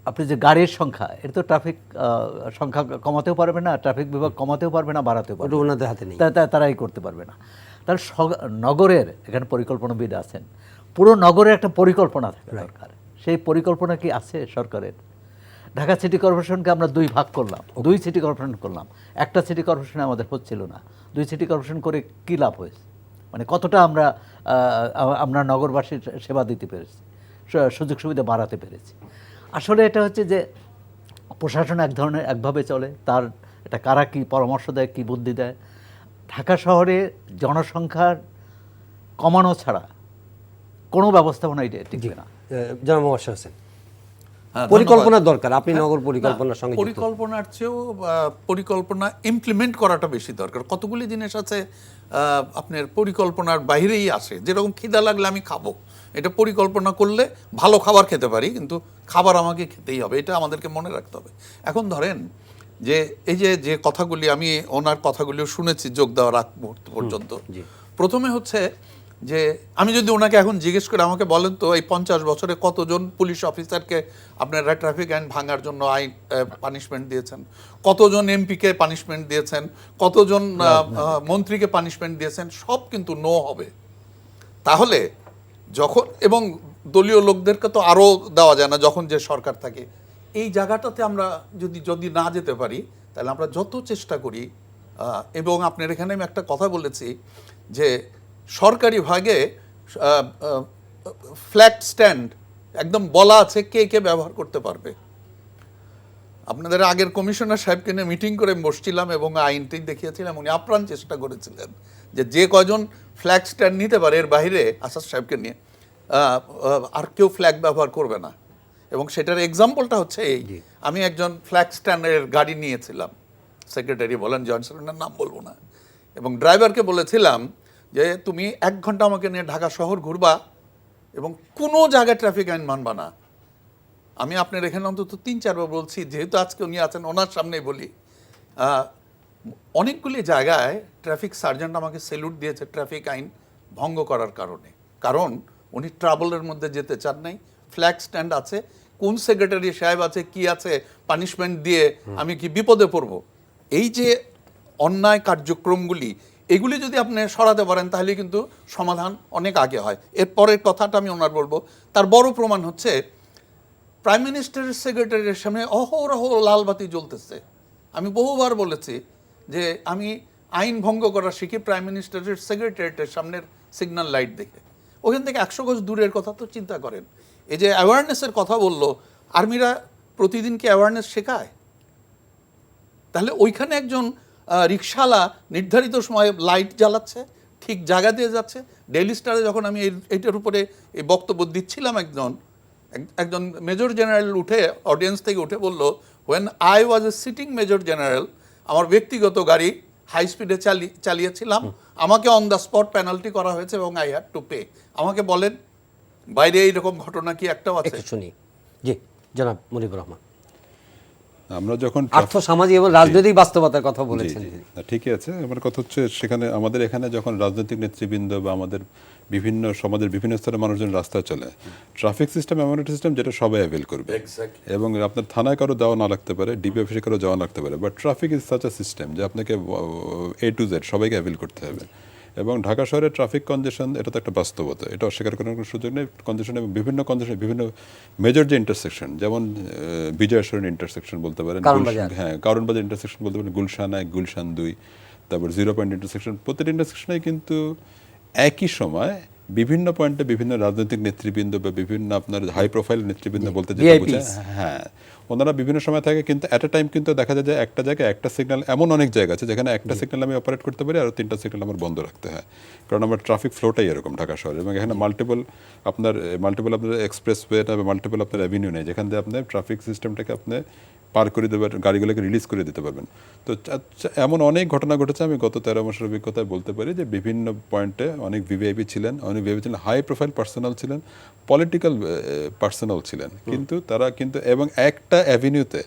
S3: আপনি যে গাড়ির সংখ্যা, এটা তো ট্রাফিক সংখ্যা কমাতেও পারবে না, ট্রাফিক বিভাগ কমাতেও পারবে না, বাড়াতেও পারবে না,
S1: ওনাদের হাতে নেই,
S3: তারাই করতে পারবে না। তার নগরের এখানে পরিকল্পনাবিদ আছেন, পুরো নগরের একটা পরিকল্পনা থাকা দরকার। সেই পরিকল্পনা কি আছে সরকারের? ঢাকা সিটি কর্পোরেশনকে আমরা 2 ভাগ করলাম, 2 সিটি কর্পোরেশন করলাম। একটা সিটি কর্পোরেশনে আমাদের হচ্ছিল না, 2 সিটি কর্পোরেশন করে কী লাভ হয়েছে? মানে কতটা আমরা নগরবাসীর সেবা দিতে পেরেছি, সুযোগ সুবিধা বাড়াতে পেরেছি? আসলে এটা হচ্ছে যে প্রশাসন একভাবে চলে, তার এটা কারা কী পরামর্শ দেয়, কী বুদ্ধি দেয়। ঢাকা শহরে জনসংখ্যার কমানো ছাড়া কোনো ব্যবস্থাপনা এটা টিকবে না।
S1: জনাব মোবাশ্বের হোসেন,
S4: হ্যাঁ,
S1: পরিকল্পনার দরকার, আপনি নগর পরিকল্পনার সঙ্গে যুক্ত।
S4: পরিকল্পনার চেয়েও পরিকল্পনা ইমপ্লিমেন্ট করাটা বেশি দরকার। কতগুলি জিনিস আছে আপনার পরিকল্পনার বাইরেই আসে, যেরকম খিদা লাগলে আমি খাবো, এটা পরিকল্পনা করলে ভালো খাবার খেতে পারি, কিন্তু খাবার আমাকে খেতেই হবে, এটা আমাদেরকে মনে রাখতে হবে। এখন ধরেন যে এই যে কথাগুলি আমি ওনার কথাগুলিও শুনেছি যোগ দেওয়ার আগ মুহূর্ত পর্যন্ত। প্রথমে হচ্ছে যে আমি যদি ওনাকে এখন জিজ্ঞেস করে আমাকে বলেন তো এই 50 বছরে কতজন পুলিশ অফিসারকে আপনারা ট্রাফিক আইন ভাঙার জন্য পানিশমেন্ট দিয়েছেন, কতজন এমপিকে পানিশমেন্ট দিয়েছেন, কতজন মন্ত্রীকে পানিশমেন্ট দিয়েছেন, সব কিন্তু নো হবে। তাহলে যখন, এবং দলীয় লোকদেরকে তো আরও দেওয়া যায় না যখন যে সরকার থাকে, এই জায়গাটাতে আমরা যদি না যেতে পারি, তাহলে আমরা যত চেষ্টা করি, এবং আপনার এখানে আমি একটা কথা বলেছি যে সরকারি ভাগে ফ্ল্যাগ স্ট্যান্ড একদম বলা আছে কে কে ব্যবহার করতে পারবে। আপনাদের আগের কমিশনার সাহেবকে নিয়ে মিটিং করে বসছিলাম এবং আইনটি দেখিয়েছিলাম, উনি আপ্রাণ চেষ্টা করেছিলেন যে কয়জন ফ্ল্যাগ স্ট্যান্ড নিতে পারে এর বাইরে আসাদ সাহেবকে নিয়ে আর কেউ ফ্ল্যাগ ব্যবহার করবে না। এবং সেটার এক্সাম্পলটা হচ্ছে এই, আমি একজন ফ্ল্যাগ স্ট্যান্ডের গাড়ি নিয়েছিলাম, সেক্রেটারি বলেন, জয়েন্ট নাম বলবো না, এবং ড্রাইভারকে বলেছিলাম যে তুমি 1 ঘন্টা আমাকে নিয়ে ঢাকা শহর ঘুরবা এবং কোনো জায়গায় ট্রাফিক আইন মানবা না। আমি আপনার এখানে অন্তত 3-4 বার বলছি, যেহেতু আজকে উনি আছেন ওনার সামনেই বলি, অনেকগুলি জায়গায় ট্রাফিক সার্জেন্ট আমাকে স্যালুট দিয়েছে ট্রাফিক আইন ভঙ্গ করার কারণে, কারণ উনি ট্রাবলের মধ্যে যেতে চান নাই। ফ্ল্যাগ স্ট্যান্ড আছে, কোন সেক্রেটারি সাহেব আছে, কি আছে, পানিশমেন্ট দিয়ে আমি কি বিপদে পড়ব। এই যে অন্যায় কার্যক্রমগুলি, এগুলি যদি আপনি সরাতে পারেন তাহলে কিন্তু সমাধান অনেক আগে হয়। এরপরের কথাটা আমি ওনার বলবো, তার বড় প্রমাণ হচ্ছে প্রাইম মিনিস্টারের সেক্রেটারির সামনে অহরহ লালবাতি জ্বলতেছে। আমি বহুবার বলেছি যে আমি আইন ভঙ্গ করা শিখি প্রাইম মিনিস্টারের সেক্রেটারিয়েটের সামনের সিগন্যাল লাইট দেখে। ওখান থেকে 100 গজ দূরের কথা তো চিন্তা করেন। এই যে অ্যাওয়ারনেসের কথা বললো, আর্মিরা প্রতিদিন কি অ্যাওয়ারনেস শেখায়? তাহলে ওইখানে একজন রিকশাওয়ালা নির্ধারিত সময়ে লাইট জ্বালাচ্ছে, ঠিক জায়গা দিয়ে যাচ্ছে। ডেইলি স্টারে যখন আমি এইটার উপরে এই বক্তব্য দিচ্ছিলাম, একজন মেজর জেনারেল উঠে অডিয়েন্স থেকে উঠে বলল, when I was a sitting major general, আমার ব্যক্তিগত গাড়ি হাই স্পিডে চালিয়েছিলাম, আমাকে অন দ্য স্পট পেনাল্টি করা হয়েছে এবং আই হ্যাড টু পে। আমাকে বলেন বাইরে এইরকম ঘটনা কি একটাও আছে?
S1: একটু শুনি। জি জনাব মুজিবুর রহমান,
S2: আমরা যখন
S1: আর্থ সামাজিক এবং রাজনৈতিক বাস্তবতার কথা বলেছেন।
S2: ঠিকই আছে, আমার কথা হচ্ছে সেখানে আমাদের এখানে যখন রাজনৈতিক নেতৃবৃন্দ বা আমাদের বিভিন্ন সমাজের বিভিন্ন স্তরের মানুষজন রাস্তায় চলে, ট্রাফিক সিস্টেম এমন একটা সিস্টেম যেটা সবাই অ্যাভেল করবে, এবং আপনার থানায় কারো যাওয়া না লাগতে পারে, ডিবি অফিসে কারো যাওয়া লাগতে পারে, but traffic is such a system যে আপনাকে A to Z সবাইকে অ্যাভেল করতে হবে। এবং ঢাকা শহরে ট্রাফিক কনজেশন এটা তো একটা বাস্তবতা, এটা অস্বীকার করার কোনো সুযোগ নেই। কনজেশন এবং বিভিন্ন কনজেশন, বিভিন্ন মেজর যে ইন্টারসেকশন, যেমন বিজয় সরণি ইন্টারসেকশন বলতে পারেন, হ্যাঁ কারণ বাজার ইন্টারসেকশন বলতে পারেন, গুলশান 1, গুলশান 2, তারপর 0 পয়েন্ট ইন্টারসেকশন, প্রতিটি ইন্টারসেকশনে কিন্তু একই সময় বিভিন্ন পয়েন্টে বিভিন্ন রাজনৈতিক নেতৃবৃন্দ বা বিভিন্ন আপনার হাই প্রোফাইল নেতৃবৃন্দ বলতে যেটা বোঝায়, হ্যাঁ ওনারা বিভিন্ন সময় থাকে, কিন্তু অ্যাট এ টাইম কিন্তু দেখা যায় যে একটা জায়গায় একটা সিগন্যাল, এমন অনেক জায়গা আছে যেখানে একটা সিগন্যাল আমি অপারেট করতে পারি আর 3টা সিগন্যাল আমার বন্ধ রাখতে হয়, কারণ আমার ট্রাফিক ফ্লোটাই এরকম ঢাকা শহরে। এবং এখানে মাল্টিপল আপনার এক্সপ্রেসওয়ে বা মাল্টিপল আপনার অ্যাভিনিউ নেই যেখান দিয়ে আপনি ট্রাফিক সিস্টেমটাকে আপনি পার করে দেবেন, গাড়িগুলোকে রিলিজ করে দিতে পারবেন। তো এমন অনেক ঘটনা ঘটেছে, আমি গত 13 মাসের অভিজ্ঞতায় বলতে পারি যে বিভিন্ন পয়েন্টে অনেক ভিভিআইপি ছিলেন, হাই প্রোফাইল পার্সোনাল ছিলেন, পলিটিক্যাল পার্সোনাল ছিলেন, কিন্তু তারা কিন্তু এবং একটা অ্যাভিনিউতে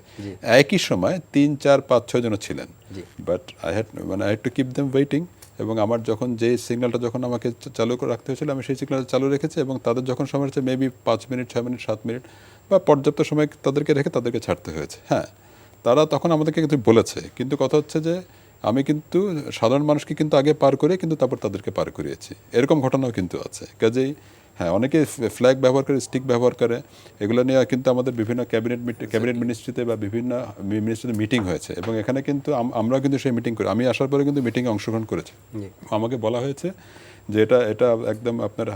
S2: একই সময় 3, 4, 5, 6 জন ছিলেন, but I had to keep them waiting. এবং আমার যখন যে সিগন্যালটা যখন আমাকে চালু করে রাখতে হয়েছিল, আমি সেই সিগন্যালটা চালু রেখেছি, এবং তাদের যখন সময় হচ্ছে মেবি 5 মিনিট, 6 মিনিট, 7 মিনিট বা পর্যাপ্ত সময় তাদেরকে রেখে তাদেরকে ছাড়তে হয়েছে। হ্যাঁ, তারা তখন আমাদেরকে কিন্তু বলেছে, কিন্তু কথা হচ্ছে যে আমি কিন্তু সাধারণ মানুষকে কিন্তু আগে পার করে কিন্তু তারপর তাদেরকে পার করিয়েছি, এরকম ঘটনাও কিন্তু আছে। কাজেই হ্যাঁ, অনেকে ফ্ল্যাগ ব্যবহার করে, স্টিক ব্যবহার করে, এগুলো নিয়ে কিন্তু আমাদের বিভিন্ন ক্যাবিনেট মিনিস্ট্রিতে বা বিভিন্ন মিনিস্ট্রিতে মিটিং হয়েছে, এবং এখানে কিন্তু আমরাও কিন্তু সেই মিটিং করি। আমি আসার পরে কিন্তু মিটিংয়ে অংশগ্রহণ করেছি, আমাকে বলা হয়েছে যে এটা একদম আপনার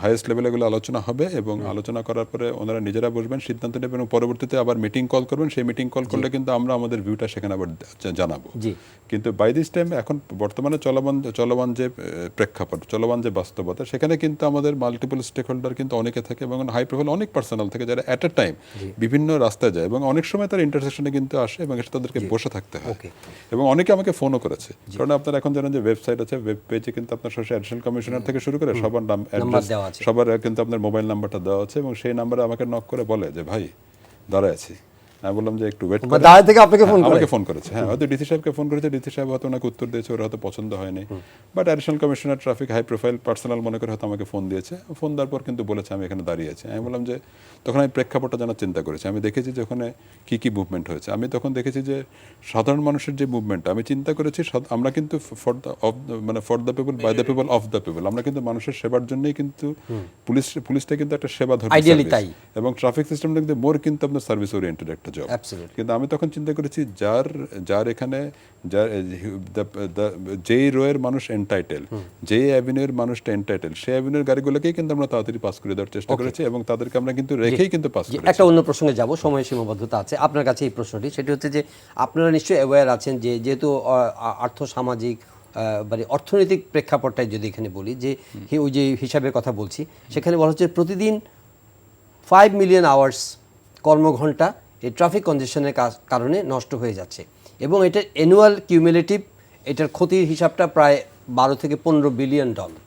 S2: হাইয়েস্ট লেভেলে এগুলো আলোচনা হবে এবং আলোচনা করার পরে ওনারা নিজেরা বসবেন, সিদ্ধান্ত নেবেন এবং পরবর্তীতে আবার মিটিং কল করবেন। সেই মিটিং কল করলে কিন্তু আমরা আমাদের ভিউটা সেখানে আবার জানাবো।
S1: জি।
S2: কিন্তু বাই দিস টাইম এখন বর্তমানে চলমান যে প্রেক্ষাপট, চলমান যে বাস্তবতা, সেখানে কিন্তু আমাদের মাল্টিপল স্টেক হোল্ডার কিন্তু অনেকে থাকে এবং হাই প্রোফাইল অনেক পার্সোনাল থাকে যারা অ্যাট এ টাইম বিভিন্ন রাস্তায় যায় এবং অনেক সময় তার ইন্টারসেকশনে কিন্তু আসে এবং এটা তাদেরকে বসে থাকতে হয়। এবং অনেকে আমাকে ফোনও করেছে, কারণ আপনারা এখন জানেন যে ওয়েবসাইট আছে, ওয়েব পেজে কিন্তু আপনার অ্যাডিশনাল কমিশনার থেকে শুরু করে সবার নাম, অ্যাড্রেস, সবার কিন্তু আপনার মোবাইল নাম্বারটা দেওয়া আছে এবং সেই নাম্বারে আমাকে নক করে বলে যে ভাই দাঁড়ায় আছি। আমি বললাম যে একটু ওয়েট করে,
S1: দাঁড়ায় থেকে আপনাকে ফোন করে,
S2: আমাকে ফোন করেছে। হ্যাঁ, হয়তো ডিসি সাহেবকে ফোন করেছে, ডিসি সাহেব হয়তো ওনাকে উত্তর দিয়েছে, ওরা হয়তো পছন্দ হয়নি, but additional commissioner traffic high profile personal মনে করে হয়তো আমাকে ফোন দিয়েছে। ফোন দেওয়ার পর কিন্তু বলেছে আমি এখানে দাঁড়িয়ে আছি। আমি বললাম যে তখন আমি প্রেক্ষাপটটা জানার চিন্তা করেছি, আমি দেখেছি যে ওখানে কী কী মুভমেন্ট হয়েছে। আমি তখন দেখেছি যে সাধারণ মানুষের যে মুভমেন্টটা, আমি চিন্তা করেছি আমরা কিন্তু for the people by the people of the people, আমরা কিন্তু মানুষের সেবার জন্যই কিন্তু পুলিশটা কিন্তু একটা সেবা ধর্মী সার্ভিস এবং ট্রাফিক সিস্টেমটা কিন্তু মোর কিন্তু আপনার সার্ভিস ওরিয়েন্টেড একটা জব। কিন্তু আমি তখন চিন্তা করেছি যার এখানে যেই রোয়ের মানুষ এন্টাইটেল, যেই অ্যাভিনিউর মানুষটা এন্টাইটেল, সেই অ্যাভিনিউর গাড়িগুলোকেই কিন্তু আমরা তাড়াতাড়ি পাস করে দেওয়ার চেষ্টা করেছি এবং তাদেরকে আমরা কিন্তু রেখেই কিন্তু পাস করেছি।
S1: একটা অন্য প্রসঙ্গে যাব, সময় সীমাবদ্ধতা আছে আপনার কাছে এই প্রশ্নটি, সেটি হচ্ছে যে আপনারা নিশ্চয়ই অ্যাওয়্যার আছেন যে যেহেতু আর্থসামাজিক মানে অর্থনৈতিক প্রেক্ষাপটটাই যদি এখানে বলি যে ওই যে হিসাবের কথা বলছি, সেখানে বলা হচ্ছে প্রতিদিন 5 মিলিয়ন আওয়ার্স কর্মঘণ্টা এই ট্রাফিক কনজেশনের কারণে নষ্ট হয়ে যাচ্ছে এবং এটার অ্যানুয়াল কিউমুলেটিভ এটার ক্ষতির হিসাবটা প্রায় 12 থেকে 15 বিলিয়ন ডলার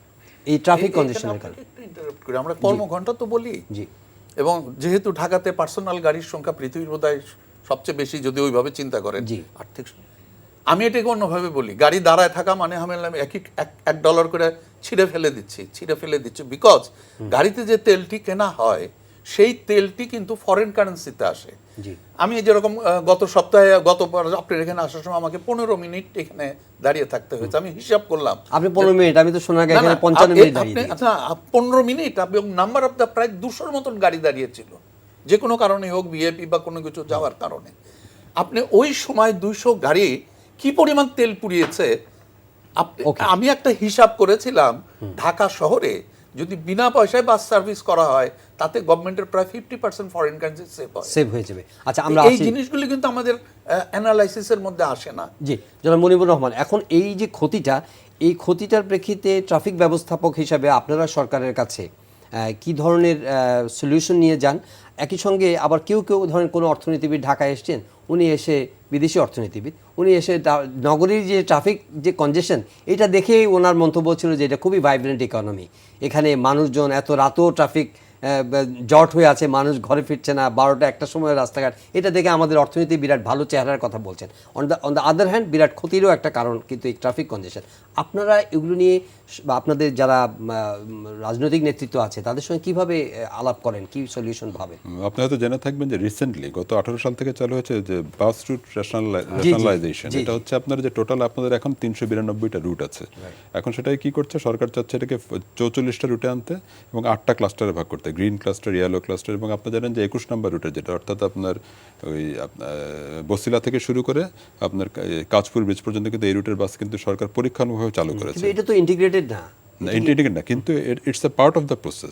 S1: এই ট্রাফিক কনজেশনের কারণে।
S4: আমরা কর্মঘণ্টা তো বলি,
S1: জি,
S4: এবং যেহেতু ঢাকাতে পার্সোনাল গাড়ির সংখ্যা পৃথিবীর বোধহয় সবচেয়ে বেশি, যদি ওইভাবে চিন্তা করেন আর্থিক, আমি এটাকে অন্যভাবে বলি, গাড়ি দাঁড়ায় থাকা মানে আমি $1 করে ছিঁড়ে ফেলে দিচ্ছি বিকজ গাড়িতে যে তেলটি কেনা হয় সেই তেলটি কিন্তু ফরেন কারেন্সিতে আসে। আমি যেরকম গত সপ্তাহে আপনার এখানে আসার সময় আমাকে 15 মিনিট এখানে দাঁড়িয়ে থাকতে হয়েছে। আমি হিসাব করলাম,
S1: আপনি 15 মিনিট, আমি তো শোনা গেছে 55 মিনিট দাঁড়িয়ে।
S4: আচ্ছা, 15 মিনিট এবং নাম্বার অফ দ্য প্রায় 200-র মতন গাড়ি দাঁড়িয়েছিল, যে কোনো কারণে হোক, ভিআইপি বা কোনো কিছু যাওয়ার কারণে। আপনি ওই সময় 200 গাড়ি কি পরিমাণ তেল পুড়িয়েছে, আমি একটা হিসাব করেছিলাম, ঢাকা শহরে যদি বিনা পয়সায় বাস সার্ভিস করা হয় তাতে গভর্নমেন্টের প্রায় 50% ফরেন কারেন্সি সেভ হয়ে যাবে।
S1: আচ্ছা, আমরা
S4: এই জিনিসগুলি কিন্তু আমাদের অ্যানালাইসিসের মধ্যে আসে না।
S1: জি, জনাব মনিবুর রহমান, এখন এই যে এই ক্ষতিটার প্রেক্ষিতে ট্রাফিক ব্যবস্থাপক হিসাবে আপনারা সরকারের কাছে কি ধরনের সলিউশন নিয়ে যান? একই সঙ্গে আবার কেউ ধরেন কোনো অর্থনীতিবিদ ঢাকায় এসছেন, উনি এসে বিদেশি অর্থনীতিবিদ, উনি এসে নগরীর যে ট্রাফিক যে কনজেশন, এটা দেখেই ওনার মন্তব্য ছিল যে এটা খুবই ভাইব্রেন্ট ইকোনমি, এখানে মানুষজন এত রাতেও ট্রাফিক জট হয়ে আছে, মানুষ ঘরে ফিরছে না 12টা 1টার সময় রাস্তাঘাট, এটা দেখে আমাদের অর্থনীতি বিরাট ভালো চেহারার কথা বলছেন। অন দ্য আদার হ্যান্ড বিরাট ক্ষতিরও একটা কারণ কিন্তু এই ট্রাফিক কনজেশন। আপনারা এগুলো নিয়ে বা আপনাদের যারা রাজনৈতিক নেতৃত্ব আছে তাদের সঙ্গে কিভাবে আলাপ করেন, কি সলিউশন ভাবেন?
S2: আপনি হয়তো জেনে থাকবেন যে রিসেন্টলি গত 18 সাল থেকে চালু হয়েছে যে বাস রুট রেশনালাইজেশন। এটা হচ্ছে আপনার যে টোটাল আপনাদের এখন 392টা রুট আছে। এখন সেটাই কি করছে সরকার, চাচ্ছে এটাকে 44টা রুটে আনতে এবং 8টা ক্লাস্টারে ভাগ করতে, গ্রিন ক্লাস্টার, ইয়েলো ক্লাস্টার, এবং আপনি জানেন যে 21 নম্বর রুটে যেটা অর্থাৎ আপনার ওই বসিলা থেকে শুরু করে আপনার কাঁচপুর ব্রিজ পর্যন্ত কিন্তু এই রুটের বাস কিন্তু সরকার পরীক্ষামূলকভাবে চালু করেছে।
S1: এটা তো ইন্টিগ্রেটেড না,
S2: ইন্টিগ্রেটেড না, কিন্তু it's a part of the process.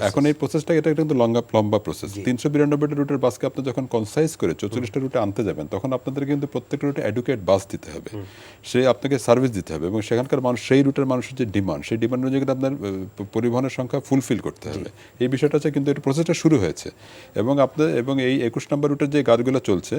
S2: এখন এই প্রসেসটা এটা কিন্তু লম্বা প্রসেস। 392টা রুটের বাসকে আপনি যখন কনসাইজ করে 44টা রুটে আনতে যাবেন, তখন আপনাদের কিন্তু প্রত্যেকটা রুটে এডুকেট বাস দিতে হবে, সে আপনাকে সার্ভিস দিতে হবে এবং সেখানকার মানুষ, সেই রুটের মানুষের যে ডিমান্ড, সেই ডিমান্ড অনুযায়ী কিন্তু আপনার পরিবহনের সংখ্যা ফুলফিল করতে হবে। এই বিষয়টা আছে, কিন্তু এই প্রসেসটা শুরু হয়েছে এবং এই 21 নম্বর রুটের যে গাড়িগুলো চলছে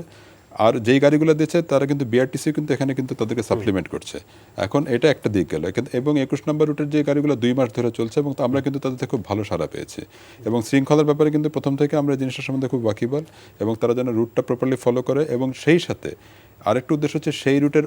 S2: আর যেই গাড়িগুলো দিচ্ছে তারা কিন্তু বিআরটিসি কিন্তু এখানে কিন্তু তাদেরকে সাপ্লিমেন্ট করছে। এখন এটা একটা দিক গেল, এবং 21 নম্বর রুটের যে গাড়িগুলো 2 মাস ধরে চলছে এবং আমরা কিন্তু তাদের খুব ভালো সাড়া পেয়েছি এবং শৃঙ্খলার ব্যাপারে কিন্তু প্রথম থেকে আমরা এই জিনিসটার সম্বন্ধে খুব ওয়াকিবল এবং তারা যেন রুটটা প্রপারলি ফলো করে। এবং সেই সাথে আরেকটা উদ্দেশ্য হচ্ছে সেই রুটের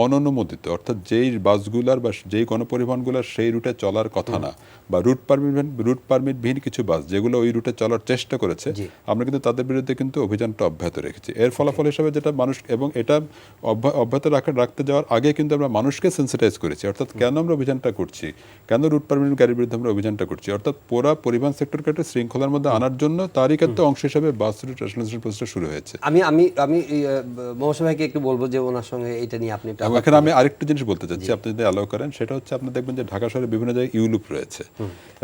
S2: অননুমোদিত, অর্থাৎ যেই বাসগুলার বা যেই গণপরিবহনগুলার সেই রুটে চলার কথা না, বা রুট পারমিটবিহীন কিছু বাস যেগুলো ওই রুটে চলার চেষ্টা করেছে, আমরা কিন্তু তাদের বিরুদ্ধে কিন্তু অভিযানটা অব্যাহত রেখেছি। এর ফলাফল হিসাবে যেটা মানুষ, এবং এটা অব্যাহত রাখতে যাওয়ার আগে কিন্তু আমরা মানুষকে সেন্সিটাইজ করেছি, অর্থাৎ কেন আমরা অভিযানটা করছি, কেন রুট পারমিট গাড়ির বিরুদ্ধে আমরা অভিযানটা করছি, অর্থাৎ পুরা পরিবহন সেক্টরকে একটা শৃঙ্খলার মধ্যে আনার জন্য তারই ক্ষেত্রে অংশ হিসাবে বাস রুট রেশনালাইজেশন প্রসেসটা শুরু হয়েছে।
S1: আমি মহসিন ভাইকে একটু বলবো যে ওনার সঙ্গে এটা নিয়ে আপনি একটু
S2: এবং এখানে আমি আরেকটু জিনিস বলতে চাচ্ছি, আপনি যদি অ্যালাউ করেন, সেটা হচ্ছে আপনি দেখবেন যে ঢাকা শহরে বিভিন্ন জায়গায় ইউলুপ রয়েছে,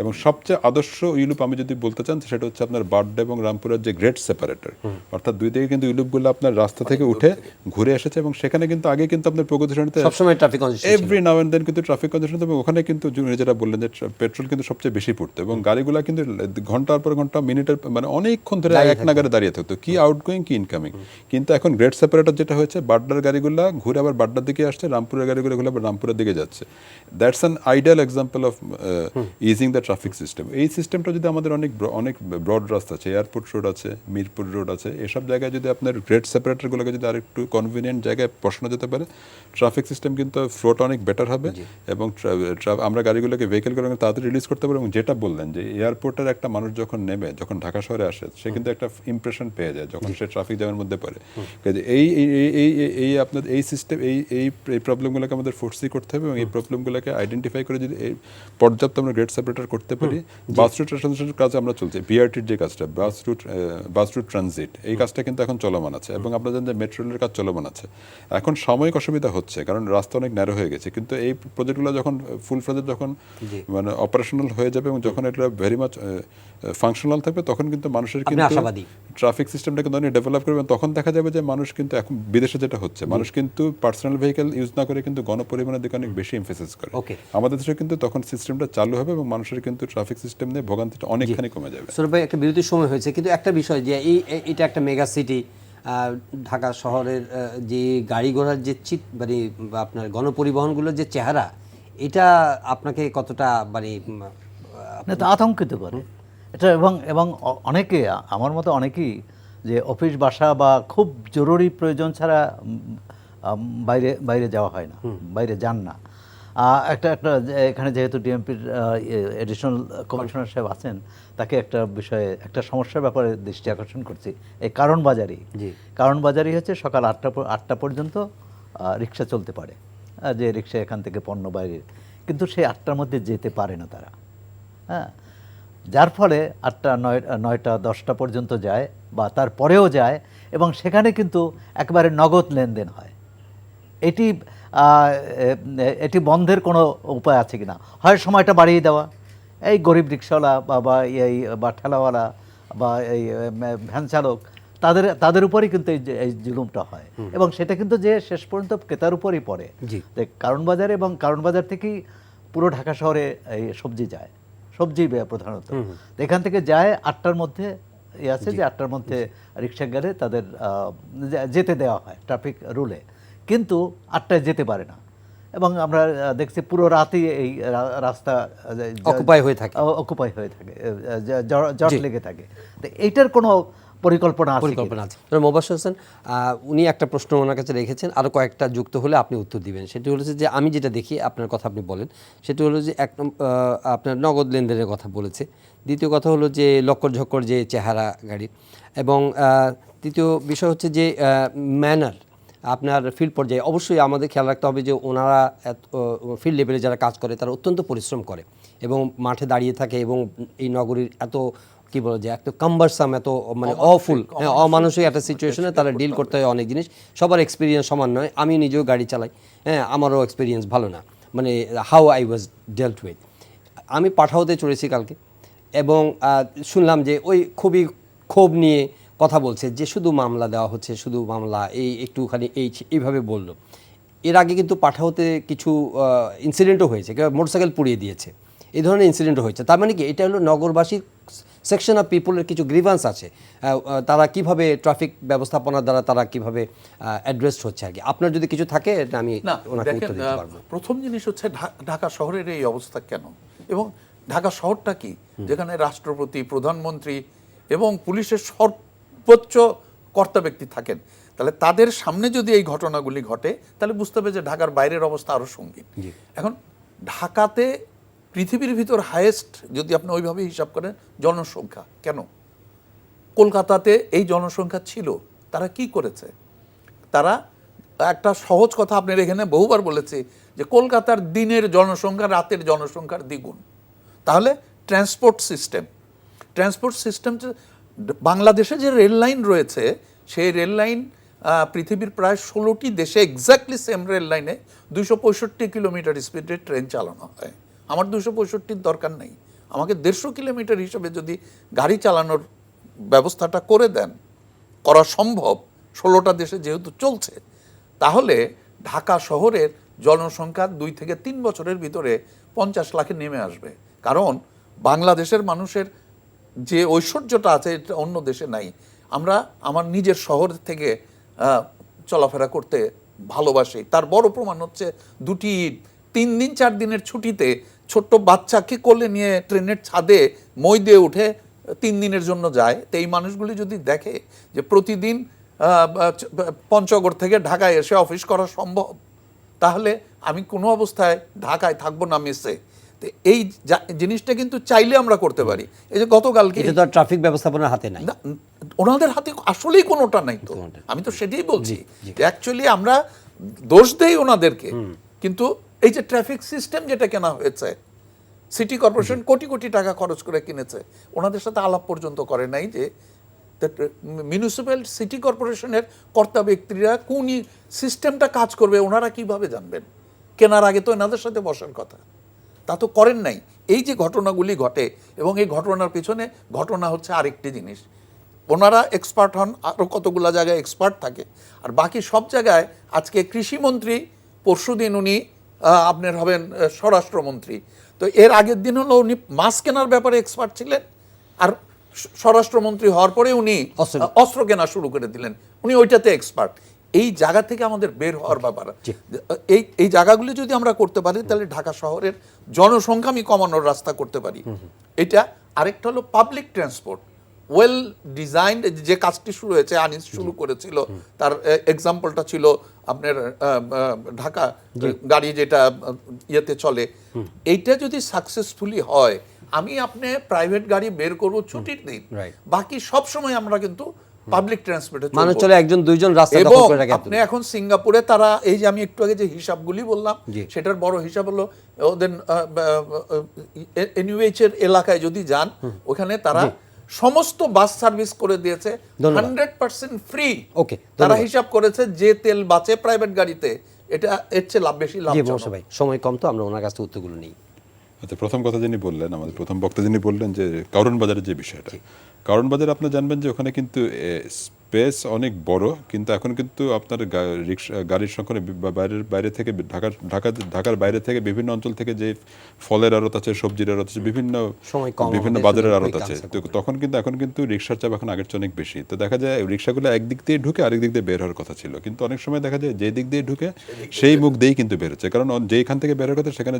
S2: এবং সবচেয়ে আদর্শ ইউলুপ আমি যদি বলতে চান সেটা হচ্ছে আপনার বাড্ডা এবং রামপুরের যে গ্রেট সেপারেটর, অর্থাৎ দুই দিকে কিন্তু ইউলুপগুলো আপনার রাস্তা থেকে উঠে ঘুরে এসেছে, এবং সেখানে কিন্তু আগে কিন্তু আপনার প্রগতি সারিতে
S1: সবসময় traffic congestion
S2: every now and then কিন্তু ট্রাফিক কনজেশন, এবং ওখানে কিন্তু যেটা বললেন যে পেট্রোল কিন্তু সবচেয়ে বেশি পড়তো, এবং গাড়িগুলো কিন্তু ঘন্টার পর ঘন্টা মিনিটের মানে অনেকক্ষণ ধরে এক নাগারে দাঁড়িয়ে থাকতো, কি আউটগোয়িং কি ইনকামিং। কিন্তু এখন গ্রেট সেপারেটর যেটা হয়েছে, বাড্ডার গাড়িগুলো ঘুরে আবার বাড্ডার দিকে আসছে, রামপুরের গাড়িগুলো ঘুরে আবার রামপুরের দিকে যাচ্ছে। That's an ideal example of easing the traffic system. এই সিস্টেমটা যদি আমাদের অনেক ব্রড রাস্তা আছে, এয়ারপোর্ট রোড আছে, মিরপুর রোড আছে, এসব জায়গায় যদি আপনার গ্রেট সেপারেটরগুলোকে যদি আরেকটু কনভিনিয়েন্ট জায়গায় বসানো যেতে পারে, ট্রাফিক সিস্টেম কিন্তু ফ্লোটা অনেক বেটার হবে, এবং আমরা গাড়িগুলোকে ভেহিকেলগুলোকে তাড়াতাড়ি রিলিজ করতে পারবো। এবং যেটা বললেন যে এয়ারপোর্টের একটা মানুষ যখন নেমে, যখন ঢাকা শহরে আসে, সে কিন্তু একটা ইমপ্রেশন পেয়ে যায় যখন সে ট্রাফিক জ্যামের মধ্যে পড়ে। এই আপনার এই সিস্টেম এই প্রবলেমগুলোকে আমাদের ফোর্সি করতে হবে, এবং এই প্রবলেমগুলোকে আইডেন্টিফাই করে যদি এই পর্যাপ্ত আমরা গ্রেড সেপারেটর করতে পারি। বাস রুট ট্রান্সপোর্টের কাজ আমরা চলছে, বিআরটির যে কাজটা, বাস রুট ট্রানজিট, এই কাজটা কিন্তু এখন চলমান আছে, এবং আপনারা জানেন যে মেট্রো রেলের কাজ চলমান আছে। এখন সাময়িক অসুবিধা হচ্ছে কারণ রাস্তা অনেক ন্যারো হয়ে গেছে, কিন্তু এই প্রজেক্টগুলো যখন ফুল ফ্লেজেড যখন মানে অপারেশনাল হয়ে যাবে, এবং যখন এটা ভেরি মাচ ফাংশনাল থাকবে, তখন কিন্তু মানুষের কিন্তু ট্রাফিক সিস্টেমটা কিন্তু অনেক ডেভেলপ করবে। তখন দেখা যাবে যে মানুষ কিন্তু এখন বিদেশে যেটা হচ্ছে, মানুষ কিন্তু পার্সোনাল ভেহিকেল ইউজ না করে কিন্তু গণপরিবহনের দিকে অনেক বেশি এমফেসিস করে। আমাদের দেশে কিন্তু তখন সিস্টেমটা চালু হবে, এবং মানুষের কিন্তু ট্রাফিক সিস্টেম নিয়ে ভোগান্তিটা অনেকখানি কমে যাবে।
S1: সৌরভ ভাই, একটা বিরতির সময় হয়েছে, কিন্তু একটা বিষয় যে এটা একটা মেগা সিটি, ঢাকা শহরের যে গাড়ি ঘোড়ার যে মানে আপনার গণপরিবহনগুলোর যে চেহারা, এটা আপনাকে কতটা মানে
S3: আতঙ্কিত করে এটা। এবং অনেকে, আমার মতো অনেকেই, যে অফিস বাসা বা খুব জরুরি প্রয়োজন ছাড়া বাইরে যাওয়া হয় না, বাইরে যান না। একটা এখানে যেহেতু ডিএমপির এডিশনাল কমিশনার সাহেব আছেন, তাকে একটা বিষয়ে, একটা সমস্যার ব্যাপারে দৃষ্টি আকর্ষণ করছি। এই কারণ বাজারই হচ্ছে সকাল 8টা পর্যন্ত রিক্সা চলতে পারে, যে রিক্সা এখান থেকে পণ্য বাইরে, কিন্তু সেই 8টার মধ্যে যেতে পারে না তারা। হ্যাঁ, যার ফলে 8টা 9টা 10টা পর্যন্ত যায়, বা তারপরেও যায়, এবং সেখানে কিন্তু একেবারে নগদ লেনদেন হয়। এটি বন্ধের কোনো উপায় আছে কিনা? হয় সময়টা বাড়িয়ে দেওয়া, এই গরিব রিক্সাওয়ালা বা ঠেলাওয়ালা বা এই ভ্যান চালক, তাদের উপরই কিন্তু এই জুলুমটা হয়, এবং সেটা কিন্তু যে শেষ পর্যন্ত ক্রেতার উপরই পড়ে। কারণ বাজার থেকেই পুরো ঢাকা শহরে এই সবজি যায়, সবজি প্রধানত এখান থেকে যায়। 8টার মধ্যে আছে যে 8টার মধ্যে রিক্সা গেলে তাদের যেতে দেওয়া হয় ট্রাফিক রুলে, কিন্তু 8টায় যেতে পারে না, এবং আমরা দেখছি পুরো রাতেই এই রাস্তা
S1: অকুপাই হয়ে থাকে,
S3: জট লেগে থাকে। তো এইটার কোনো পরিকল্পনা আছে?
S1: মোবাশ্বের হোসেন, উনি একটা প্রশ্ন ওনার কাছে রেখেছেন, আরও কয়েকটা যুক্ত হলে আপনি উত্তর দিবেন। সেটি হলো যে আমি যেটা দেখি, আপনার কথা আপনি বলেন, সেটি হলো যে আপনার নগদ লেনদেনের কথা বলেছে। দ্বিতীয় কথা হলো যে লক্কর ঝক্কর যে চেহারা গাড়ি, এবং তৃতীয় বিষয় হচ্ছে যে ম্যানার আপনার ফিল্ড পর্যায়ে। অবশ্যই আমাদের খেয়াল রাখতে হবে যে ওনারা ফিল্ড লেভেলে যারা কাজ করে তারা অত্যন্ত পরিশ্রম করে এবং মাঠে দাঁড়িয়ে থাকে, এবং এই নগরীর এত কি বলা যায়, এত কাম্বারসাম, এত মানে অমানসিক একটা সিচুয়েশনে তারা ডিল করতে হয় অনেক জিনিস। সবার এক্সপিরিয়েন্স সমান নয়, আমি নিজেও গাড়ি চালাই, হ্যাঁ, আমারও এক্সপিরিয়েন্স ভালো না, মানে হাউ আই ওয়াজ ডেল্ট উইথ। আমি পাঠাওতে চড়েছি কালকে, এবং শুনলাম যে ওই খুবই ক্ষোভ নিয়ে কথা বলছে যে শুধু মামলা দেওয়া হচ্ছে, শুধু মামলা, একটুখানি এইভাবে বললো। এর আগে কিন্তু পাঠাওতে কিছু ইনসিডেন্টও হয়েছে, কেউ মোটরসাইকেল পুড়িয়ে দিয়েছে, এই ধরনের ইনসিডেন্টও হয়েছে। তার মানে কি, এটা হলো নগরবাসীর সেকশন অফ পিপলের কিছু গ্রিভান্স আছে, তারা কিভাবে ট্রাফিক ব্যবস্থাপনার দ্বারা তারা কিভাবে অ্যাড্রেস হচ্ছে আর কি। আপনার যদি কিছু থাকে আমি ওনাকে উত্তর দিতে পারবো।
S4: প্রথম জিনিস হচ্ছে ঢাকা শহরের এই অবস্থা কেন, এবং ঢাকা শহরটা কি, যেখানে রাষ্ট্রপতি, প্রধানমন্ত্রী এবং পুলিশের সর্বোচ্চ কর্তা ব্যক্তি থাকেন। তাহলে তাদের সামনে যদি এই ঘটনাগুলি ঘটে, তাহলে বুঝতে হবে যে ঢাকার বাইরের অবস্থা আরো সঙ্গীন। এখন ঢাকাতে পৃথিবীর ভিতর হাইয়েস্ট, যদি আপনি ওইভাবে হিসাব করেন, জনসংখ্যা কেন? কলকাতাতে এই জনসংখ্যা ছিল, তারা কি করেছে? তারা একটা সহজ কথা আপনার এখানে বহুবার বলেছে যে কলকাতার দিনের জনসংখ্যা রাতের জনসংখ্যার দ্বিগুণ। তাহলে ট্রান্সপোর্ট সিস্টেম বাংলাদেশে যে রেল লাইন রয়েছে, সেই রেল লাইন পৃথিবীর প্রায় 16টি দেশে এক্স্যাক্টলি সেম রেল লাইনে 265 কিলোমিটার স্পিডে ট্রেন চালানো হয়। আমার 265 দরকার নেই, আমাকে 150 কিলোমিটার হিসেবে যদি গাড়ি চালানোর ব্যবস্থাটা করে দেন, করা সম্ভব 16টা দেশে যেহেতু চলছে, তাহলে ঢাকা শহরের জনসংখ্যা 2 থেকে 3 বছরের ভিতরে 50 লাখে নেমে আসবে। কারণ বাংলাদেশের মানুষের যে ঐশ্বর্যটা আছে এটা অন্য দেশে নাই। আমরা আমার নিজের শহর থেকে চলাফেরা করতে ভালোবাসি। তার বড় প্রমাণ হচ্ছে 2টি ঈদ, 3 দিন 4 দিনের ছুটিতে ছোট্ট বাচ্চাকে কোলে নিয়ে ট্রেনের ছাদে মই দিয়ে উঠে 3 দিনের জন্য যায়। তো এই মানুষগুলি যদি দেখে যে প্রতিদিন পঞ্চগড় থেকে ঢাকায় এসে অফিস করা সম্ভব, তাহলে আমি কোনো অবস্থায় ঢাকায় থাকবো না মেসে। তো এই জিনিসটা কিন্তু চাইলে আমরা করতে পারি। এই যে গতকালকে
S1: এটা তো ট্রাফিক ব্যবস্থাপনার হাতে নাই,
S4: ওনাদের হাতে আসলেই কোনোটা নাই। তো আমি তো সেটাই বলছি, অ্যাকচুয়ালি আমরা দোষ দেই ওনাদেরকে, কিন্তু এই যে ট্রাফিক সিস্টেম যেটা কেনা হয়েছে, সিটি কর্পোরেশন কোটি কোটি টাকা খরচ করে কিনেছে, ওনাদের সাথে আলাপ পর্যন্ত করে নাই যে মিউনিসিপ্যাল সিটি কর্পোরেশনের কর্তা ব্যক্তিরা কোন সিস্টেমটা কাজ করবে ওনারা কিভাবে জানবেন? কেনার আগে তো এনাদের সাথে বসার কথা, তা তো করেন নাই। এই যে ঘটনাগুলি ঘটে, এবং এই ঘটনার পিছনে ঘটনা হচ্ছে আরেকটি জিনিস, ওনারা এক্সপার্ট হন, আরও কতগুলো জায়গায় এক্সপার্ট থাকে, আর বাকি সব জায়গায় আজকে কৃষিমন্ত্রী, পরশুদিন উনি আপনার হবেন স্বরাষ্ট্রমন্ত্রী। তো এর আগের দিন হলো উনি মাছ কেনার ব্যাপারে এক্সপার্ট ছিলেন, আর স্বরাষ্ট্রমন্ত্রী হওয়ার পরে উনি অস্ত্র কেনা শুরু করে দিলেন, উনি ওইটাতে এক্সপার্ট। এই জায়গা থেকে আমাদের বের হওয়ার ব্যাপার, এই জায়গাগুলি যদি আমরা করতে পারি, তাহলে ঢাকা শহরের জনসংখ্যা আমি কমানোর রাস্তা করতে পারি। এটা আরেকটা হলো পাবলিক ট্রান্সপোর্ট, ওয়েল ডিজাইনড, যে কাজটি শুরু হয়েছে, আনিস শুরু করেছিল, তার এক্সাম্পলটা ছিল আপনার ঢাকা গাড়ি যেটা ইয়েতে চলে। এইটা যদি সাকসেসফুলি হয়, আমি আপনি প্রাইভেট গাড়ি বের করবো ছুটির দিন, বাকি সব সময় আমরা কিন্তু পাবলিক ট্রান্সপোর্টে
S1: মানুষ চলে, 1-2 জন রাস্তা দখল
S4: এবং
S1: করে রাখে।
S4: আপনি এখন সিঙ্গাপুরে তারা, এই যে আমি একটু আগে যে হিসাবগুলি বললাম, সেটার বড় হিসাব হলো ওদের এনইউএইচ এর এলাকায় যদি যান, ওখানে তারা সমস্ত বাস সার্ভিস করে দিয়েছে 100% ফ্রি।
S1: ওকে,
S4: তারা হিসাব করেছে যে তেল বাঁচে প্রাইভেট গাড়িতে, এটা এর চেয়ে বেশি লাভ।
S1: ভাই সময় কম, তো আমরা ওনার কাছ থেকে উত্তরগুলো নিই।
S2: আচ্ছা, প্রথম কথা যিনি বললেন, আমাদের প্রথম বক্তা যিনি বললেন যে কারণ বাজারের যে বিষয়টা, কারণ বাজারে আপনি জানবেন যে ওখানে কিন্তু স্পেস অনেক বড়, কিন্তু এখন কিন্তু আপনার গাড়ির সংখ্যা বাইরে থেকে ঢাকার বাইরে থেকে বিভিন্ন অঞ্চল থেকে যে ফলের আড়ত আছে, সবজির আড়ত আছে, বিভিন্ন বাজারের আড়ত আছে, তো তখন কিন্তু এখন কিন্তু রিক্সার চাপ এখন আগের চেয়ে অনেক বেশি। তো দেখা যায় রিক্সাগুলো একদিক দিয়ে ঢুকে আরেক দিক দিয়ে বের হওয়ার কথা ছিল, কিন্তু অনেক সময় দেখা যায় যে দিক দিয়ে ঢুকে সেই মুখ দিয়েই কিন্তু বের হচ্ছে, কারণ যেখান থেকে বের হওয়ার কথা সেখানে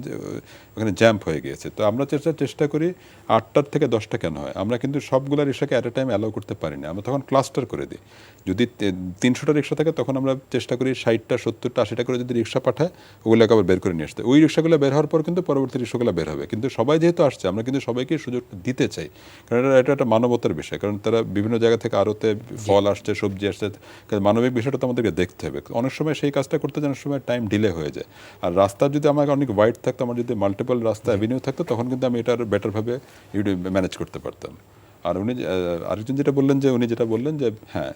S2: ওখানে জ্যাম্প হয়ে গিয়েছে। তো আমরা চেষ্টা করি 8টার থেকে 10টা কেন হয়, আমরা কিন্তু সবগুলো রিক্সাকে অ্যাট এ টাইম অ্যালাউ করতে পারি না, আমরা তখন ক্লাস্টার করে দিই। যদি 300টা রিক্সা থাকে, তখন আমরা চেষ্টা করি 60টা 70টা 80টা করে যদি রিক্সা পাঠায়, ওগুলোকে আবার বের করে নিয়ে আসতে। ওই রিক্সাগুলো বের হওয়ার পর কিন্তু পরবর্তী রিক্সাগুলো বের হবে, কিন্তু সবাই যেহেতু আসছে, আমরা কিন্তু সবাইকে সুযোগ দিতে চাই, কারণ এটা একটা মানবতার বিষয়, কারণ তারা বিভিন্ন জায়গা থেকে আড়তে ফল আসছে, সবজি আসছে, মানবিক বিষয়টা তো আমাদেরকে দেখতে হবে। অনেক সময় সেই কাজটা করতে অনেক সময় টাইম ডিলে হয়ে যায়, আর রাস্তা যদি আমাকে অনেক ওয়াইড থাকতো, আমার যদি মাল্টিপল রাস্তা অ্যাভিনিউ থাকতো, তখন কিন্তু আমি এটার বেটারভাবে ম্যানেজ করতে পারতাম। আর উনি আরেকজন যেটা বললেন, যে উনি যেটা বললেন যে হ্যাঁ,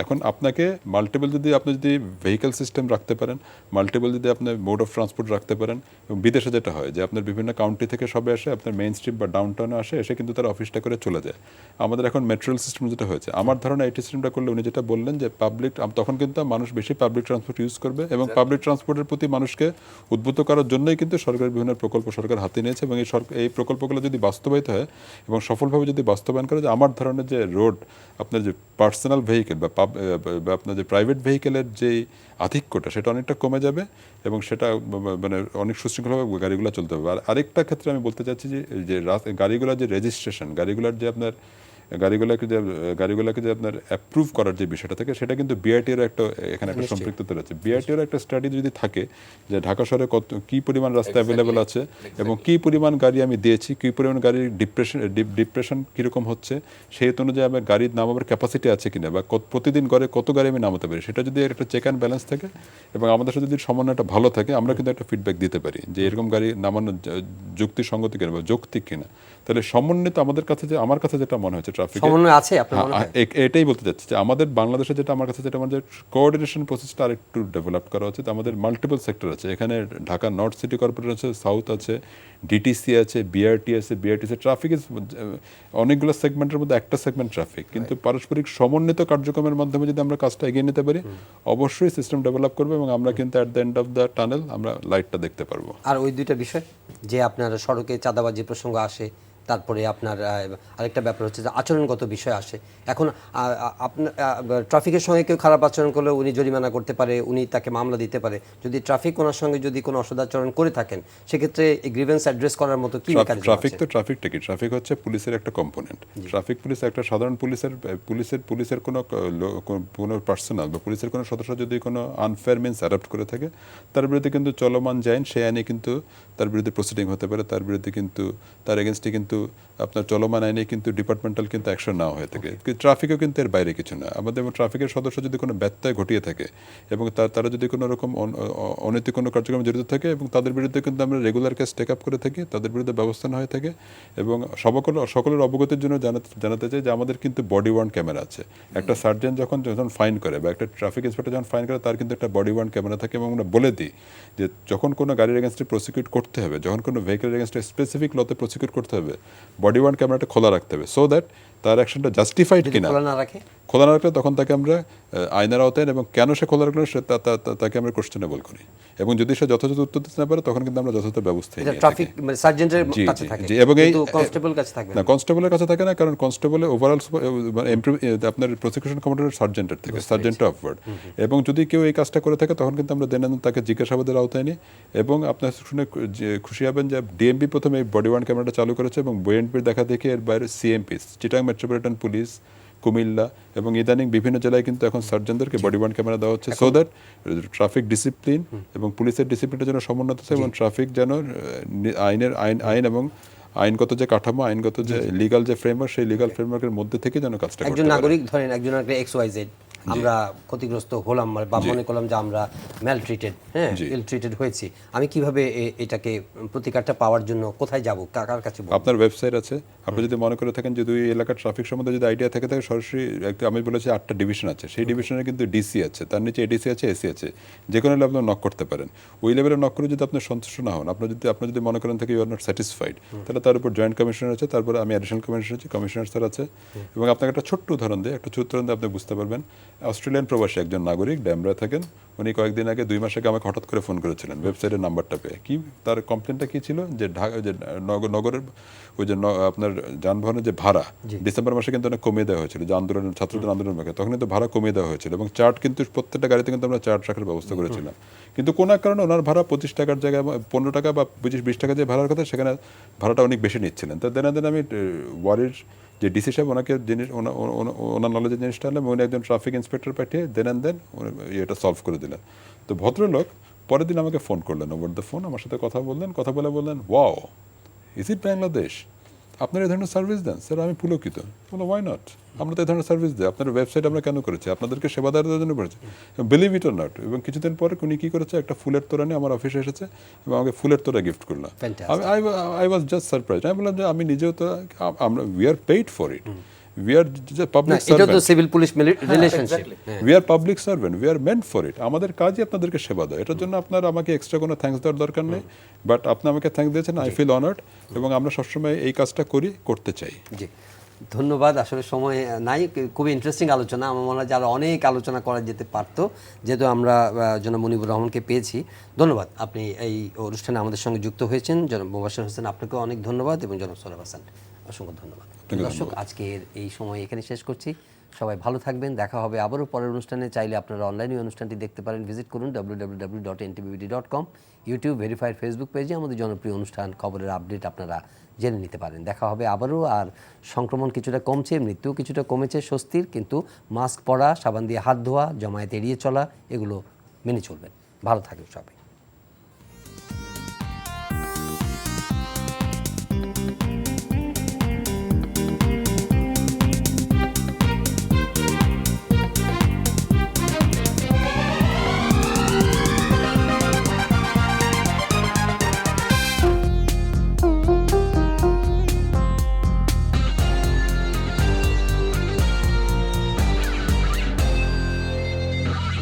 S2: এখন আপনাকে মাল্টিপল যদি আপনি যদি ভেহিক্যাল সিস্টেম রাখতে পারেন, মাল্টিপল যদি আপনি মোড অফ ট্রান্সপোর্ট রাখতে পারেন, এবং বিদেশে যেটা হয় যে আপনার বিভিন্ন কাউন্টি থেকে সবাই আসে, আপনার মেইন স্ট্রিট বা ডাউন টাউনে এসে কিন্তু তারা অফিসটা করে চলে যায়। আমাদের এখন মেট্রো সিস্টেম যেটা হয়েছে, আমার ধারণা এই সিস্টেমটা করলে উনি যেটা বললেন যে পাবলিক, তখন কিন্তু মানুষ বেশি পাবলিক ট্রান্সপোর্ট ইউজ করবে, এবং পাবলিক ট্রান্সপোর্টের প্রতি মানুষকে উদ্বুদ্ধ করার জন্যই কিন্তু সরকারের বিভিন্ন প্রকল্প সরকার হাতে নিয়েছে, এবং এই প্রকল্পগুলো যদি বাস্তবায়িত হয় এবং সফলভাবে যদি বাস্তবায়ন করে, যে আমার ধারণা যে রোড আপনার যে পার্সোনাল ভেহিকেল বা আপনার যে প্রাইভেট ভেহিকেলের যে আধিক্যটা, সেটা অনেকটা কমে যাবে, এবং সেটা মানে অনেক সুশৃঙ্খলভাবে গাড়িগুলো চলতে হবে। আর আরেকটা ক্ষেত্রে আমি বলতে চাচ্ছি যে গাড়িগুলোর যে রেজিস্ট্রেশন, গাড়িগুলোর যে আপনার গাড়িগুলোকে যে আপনার অ্যাপ্রুভ করার যে বিষয়টা থাকে, সেটা কিন্তু বিআরটির একটা এখানে একটা সম্পৃক্ততা রয়েছে। বিআরটির একটা স্টাডি যদি থাকে যে ঢাকা শহরে কী পরিমাণ রাস্তা অ্যাভেলেবেল আছে, এবং কী পরিমাণ গাড়ি আমি দিয়েছি, কী পরিমাণ গাড়ির ডিপ্রেশন কীরকম হচ্ছে, সেই অনুযায়ী আমার গাড়ির নামাবার ক্যাপাসিটি আছে কিনা, বা প্রতিদিন গড়ে কত গাড়ি আমি নামাতে পারি, সেটা যদি একটা চেক অ্যান্ড ব্যালেন্স থাকে এবং আমাদের সাথে যদি সমন্বয়টা ভালো থাকে, আমরা কিন্তু একটা ফিডব্যাক দিতে পারি যে এরকম গাড়ি নামানোর যুক্তিসঙ্গত কিনা বা যৌক্তিক কিনা। তাহলে সমন্বিত আমার কাছে যেটা মনে হচ্ছে, ট্রাফিক
S1: সমন্বয় আছে আপনার মনে হয়?
S2: এটাই বলতে চাচ্ছি যে আমাদের বাংলাদেশে যেটা আমার কাছে যেটা আমাদের কোঅর্ডিনেশন প্রসেসটা আরেকটু ডেভেলপ করা উচিত। আমাদের মাল্টিপল সেক্টর আছে, এখানে ঢাকা নর্থ সিটি কর্পোরেশন আছে, সাউথ আছে, ডিটিসি আছে, বিআরটি আছে, বিআরটিসি ট্রাফিক অনেকগুলো সেগমেন্টের মধ্যে একটা সেগমেন্ট ট্রাফিক, কিন্তু পারস্পরিক সমন্বিত কার্যক্রমের মাধ্যমে যদি আমরা কাজটা এগিয়ে নিতে পারি অবশ্যই সিস্টেম ডেভেলপ করবে এবং আমরা কিন্তু at the end of the tunnel আমরা লাইটটা দেখতে পারবো।
S1: আর ওই দুইটা বিষয় যে আপনার সড়কে চাঁদাবাজি প্রসঙ্গ আসে, তারপরে আপনার আরেকটা ব্যাপার হচ্ছে যে আচরণগত বিষয় আসে। এখন আপনার ট্রাফিকের সঙ্গে কেউ খারাপ আচরণ করলে উনি জরিমানা করতে পারে, উনি তাকে মামলা দিতে পারে। যদি ট্রাফিক ওনার সঙ্গে যদি কোনো অসদাচরণ করে থাকেন সেক্ষেত্রে গ্রিভেন্স অ্যাড্রেস করার মতো কি মেকানিজম
S2: ট্রাফিক
S1: আছে?
S2: তো ট্রাফিকটা কি, ট্রাফিক হচ্ছে পুলিশের একটা কম্পোনেন্ট। ট্রাফিক পুলিশ একটা সাধারণ পুলিশের কোনো পার্সোনাল বা পুলিশের কোনো সদস্য যদি কোনো আনফেয়ার মিনস অ্যাডাপ্ট করে থাকে তার বিরুদ্ধে কিন্তু চলমান আইন, সেই আইনে কিন্তু তার বিরুদ্ধে প্রসিডিং হতে পারে, তার বিরুদ্ধে কিন্তু তার এগেনস্টে কিন্তু আপনার চলমান আইনে কিন্তু ডিপার্টমেন্টাল কিন্তু অ্যাকশন নেওয়া হয়ে থাকে। ট্রাফিকও কিন্তু এর বাইরে কিছু না। আমাদের ট্রাফিকের সদস্য যদি কোনো ব্যত্যয় ঘটিয়ে থাকে এবং তারা যদি কোনো রকম অনৈতিক কোনো কার্যক্রমে জড়িত থাকে এবং তাদের বিরুদ্ধে কিন্তু আমরা রেগুলার কেস টেক আপ করে থাকি, তাদের বিরুদ্ধে ব্যবস্থা নেওয়া হয়ে থাকে। এবং সকলের অবগতির জন্য জানাতে চাই যে আমাদের কিন্তু বডি ওয়ার্ন ক্যামেরা আছে। একটা সার্জেন্ট যখন ফাইন করে বা একটা ট্রাফিক ইন্সপেক্টর যখন ফাইন করে তার কিন্তু একটা বডি ওয়ার্ন ক্যামেরা থাকে এবং আমরা বলে দিই যে যখন কোনো গাড়ির এগেনস্টে প্রসিকিউট করতে হবে, যখন কোনো ভেহিকেলের এগেনস্টে স্পেসিফিক লতে প্রসিকিউট করতে হবে, বডি ওয়ার্ন ক্যামেরাটা খোলা রাখতে হবে সো দ্যাট তার অ্যাকশনটা জাস্টিফাইড কিনা। খোলা না রাখলে তখন তাকে আমরা আইনের আওতায় এবং কেন সে খোলা রাখলো তাকে আমরা কোশ্চেনেবল করি এবং যদি সে যথাযথ উত্তর দিতে না পারে তখন কিন্তু আমরা যথাযথ ব্যবস্থা নিই।
S1: ট্রাফিক সার্জেন্টের কাছে থাকে
S2: এবং এই
S1: কনস্টেবল কাছে থাকে
S2: না, কনস্টেবলের কাছে থাকে না, কারণ কনস্টেবলে ওভারঅল আপনার প্রসিকিউশন কমান্ডারের সার্জেন্টের থেকে সার্জেন্ট অফওয়ার্ড। এবং যদি কেউ এই কাজটা করে থাকে তখন কিন্তু আমরা তাকে জিজ্ঞাসাবাদের আওতায় নিই। এবং আপনার শুনে খুশি হবেন যে ডিএমপি প্রথমে এই বডি ওয়ার্ন ক্যামেরাটা চালু করেছে এবং বিএনপির দেখা দেখে এর বাইরে CMP, Chittagong metropolitan police, Comilla এবং ইদানিং বিভিন্ন জেলায় কিন্তু এখন সার্জেন্টদেরকে বডি ওয়ার্ন ক্যামেরা দেওয়া হচ্ছে সো দ্যাট ট্রাফিক ডিসিপ্লিন এবং পুলিশের ডিসিপ্লিনের জন্য সমন্বয় আছে এবং ট্রাফিক যেন আইন এবং আইনগত যে কাঠামো, আইনগত যে লিগাল যে ফ্রেমওয়ার্ক, সেই লিগাল ফ্রেমওয়ার্কের মধ্যে থেকে যেন কাজটা করতে
S1: একজন
S2: পারে।
S1: নাগরিক ধরেন একজন XYZ আমরা ক্ষতিগ্রস্ত হলাম বা মনে করলাম যে আমরা ম্যালট্রিটেড, হ্যাঁ, ইল ট্রিটেড হয়েছি, আমি কিভাবে এটাকে প্রতিকারটা পাওয়ার জন্য কোথায় যাব, কার কাছে বলবো?
S2: আপনার ওয়েবসাইট আছে। আপনি যদি মনে করে থাকেন যদি ওই এলাকার ট্রাফিক সম্বন্ধে যদি আইডিয়া থাকে সরাসরি আমি বলেছি 8টা ডিভিশন আছে, সেই ডিভিশনে কিন্তু ডিসি আছে, তার নিচে এডিসি আছে, এসি আছে, যে কোনো লেভেলে আপনি নক করতে পারেন। ওই লেভেলে নক করে যদি আপনি সন্তুষ্ট না হন, আপনি যদি মনে করেন থেকে ইউ আর নট স্যাটিসফাইড, তাহলে তার উপর জয়েন্ট কমিশনার আছে, তারপরে আমি অ্যাডিশনাল কমিশনার আছি, কমিশনার স্যার আছে। এবং আপনাকে একটা ছোট্ট উদাহরণ দিয়ে আপনি বুঝতে পারবেন। অস্ট্রেলিয়ান প্রবাসী একজন নাগরিক ড্যামরা থাকেন, উনি কয়েকদিন আগে 2 মাস আগে আমাকে হঠাৎ করে ফোন করেছিলেন ওয়েবসাইটের নাম্বারটা পেয়ে। কি তার কমপ্লেনটা কি ছিল যে নগরের ওই যে আপনার যানবাহনের যে ভাড়া ডিসেম্বর মাসে কিন্তু অনেক কমিয়ে দেওয়া হয়েছিল, যে ছাত্রদের আন্দোলনের মুখে তখন কিন্তু ভাড়া কমিয়ে দেওয়া হয়েছিল এবং চার্ট কিন্তু প্রত্যেকটা গাড়িতে কিন্তু আমরা চার্ট রাখার ব্যবস্থা করেছিলাম। কিন্তু কোনো এক কারণে ওনার ভাড়া 25 টাকার জায়গায় 15 টাকা বা 20 টাকা যে ভাড়ার কথা, সেখানে ভাড়াটা অনেক বেশি নিচ্ছিলেন। তো দেন আমি ওয়ারির যে ডিসি সাহেব ওনাকে ওনার নলেজের জিনিসটা আনলাম, উনি একজন ট্রাফিক ইন্সপেক্টর পাঠিয়ে দেন এটা সলভ করে দিলেন। তো ভদ্রলোক পরের দিন আমাকে ফোন করলেন ওভার দ্য ফোন, আমার সাথে কথা বললেন ওয়াও, ইজ ইট বাংলাদেশ, আপনারা এই ধরনের সার্ভিস দেন? স্যার আমি পুলকিত। বলো ওয়াই নট, আমরা তো এই ধরনের সার্ভিস দিই, আপনার ওয়েবসাইট আমরা কেন করেছি, আপনাদেরকে সেবা দেওয়ার জন্য করেছি, বিলিভ ইট অর নট। এবং কিছুদিন পরে উনি কী করেছে, একটা ফুলের তোড়া নিয়ে আমার অফিসে এসেছে এবং আমাকে ফুলের তোড়া গিফট করলাম। I was just surprise. আমি বললাম যে আমি নিজেও তো আমরা we are paid for it, we are just public servant.
S1: এটা তো civil police relationship,
S2: we are public servant, we are meant for it. আমাদের কাজই আপনাদেরকে সেবা দেয়, এটার জন্য আপনার আমাকে এক্সট্রা কোনো থ্যাঙ্কস দেওয়ার দরকার নেই, বাট আপনি আমাকে থ্যাঙ্কস দিয়েছেন, আই ফিল অনার্ড এবং আমরা সবসময় এই কাজটা করতে চাই।
S1: জি ধন্যবাদ। আসলে সময় নাই, খুবই ইন্টারেস্টিং আলোচনা। আমার মনে হয় যে আরও অনেক আলোচনা করা যেতে পারতো, যেহেতু আমরা জনাব মনিবুর রহমানকে পেয়েছি। ধন্যবাদ, আপনি এই অনুষ্ঠানে আমাদের সঙ্গে যুক্ত হয়েছেন। জনাব মোবাশ্বের হোসেন আপনাকেও অনেক ধন্যবাদ এবং জনাব সোহরাব হাসান অসংখ্য ধন্যবাদ। দর্শক আজকের এই সময় এখানে শেষ করছি। সবাই ভালো থাকবেন, দেখা হবে আবারও পরের অনুষ্ঠানে। চাইলে আপনারা অনলাইনে অনুষ্ঠানটি দেখতে পারেন, ভিজিট করুন www.ntvbd.com, ইউটিউব ভেরিফাইড ফেসবুক পেজে আমাদের জনপ্রিয় অনুষ্ঠান খবরের আপডেট আপনারা জেনে নিতে পারেন। দেখা হবে আবারও। আর সংক্রমণ কিছুটা কমছে, মৃত্যু কিছুটা কমেছে, স্বস্তির, কিন্তু মাস্ক পরা, সাবান দিয়ে হাত ধোয়া, জমায়েত এড়িয়ে চলা, এগুলো মেনে চলবেন। ভালো থাকবেন সবাই।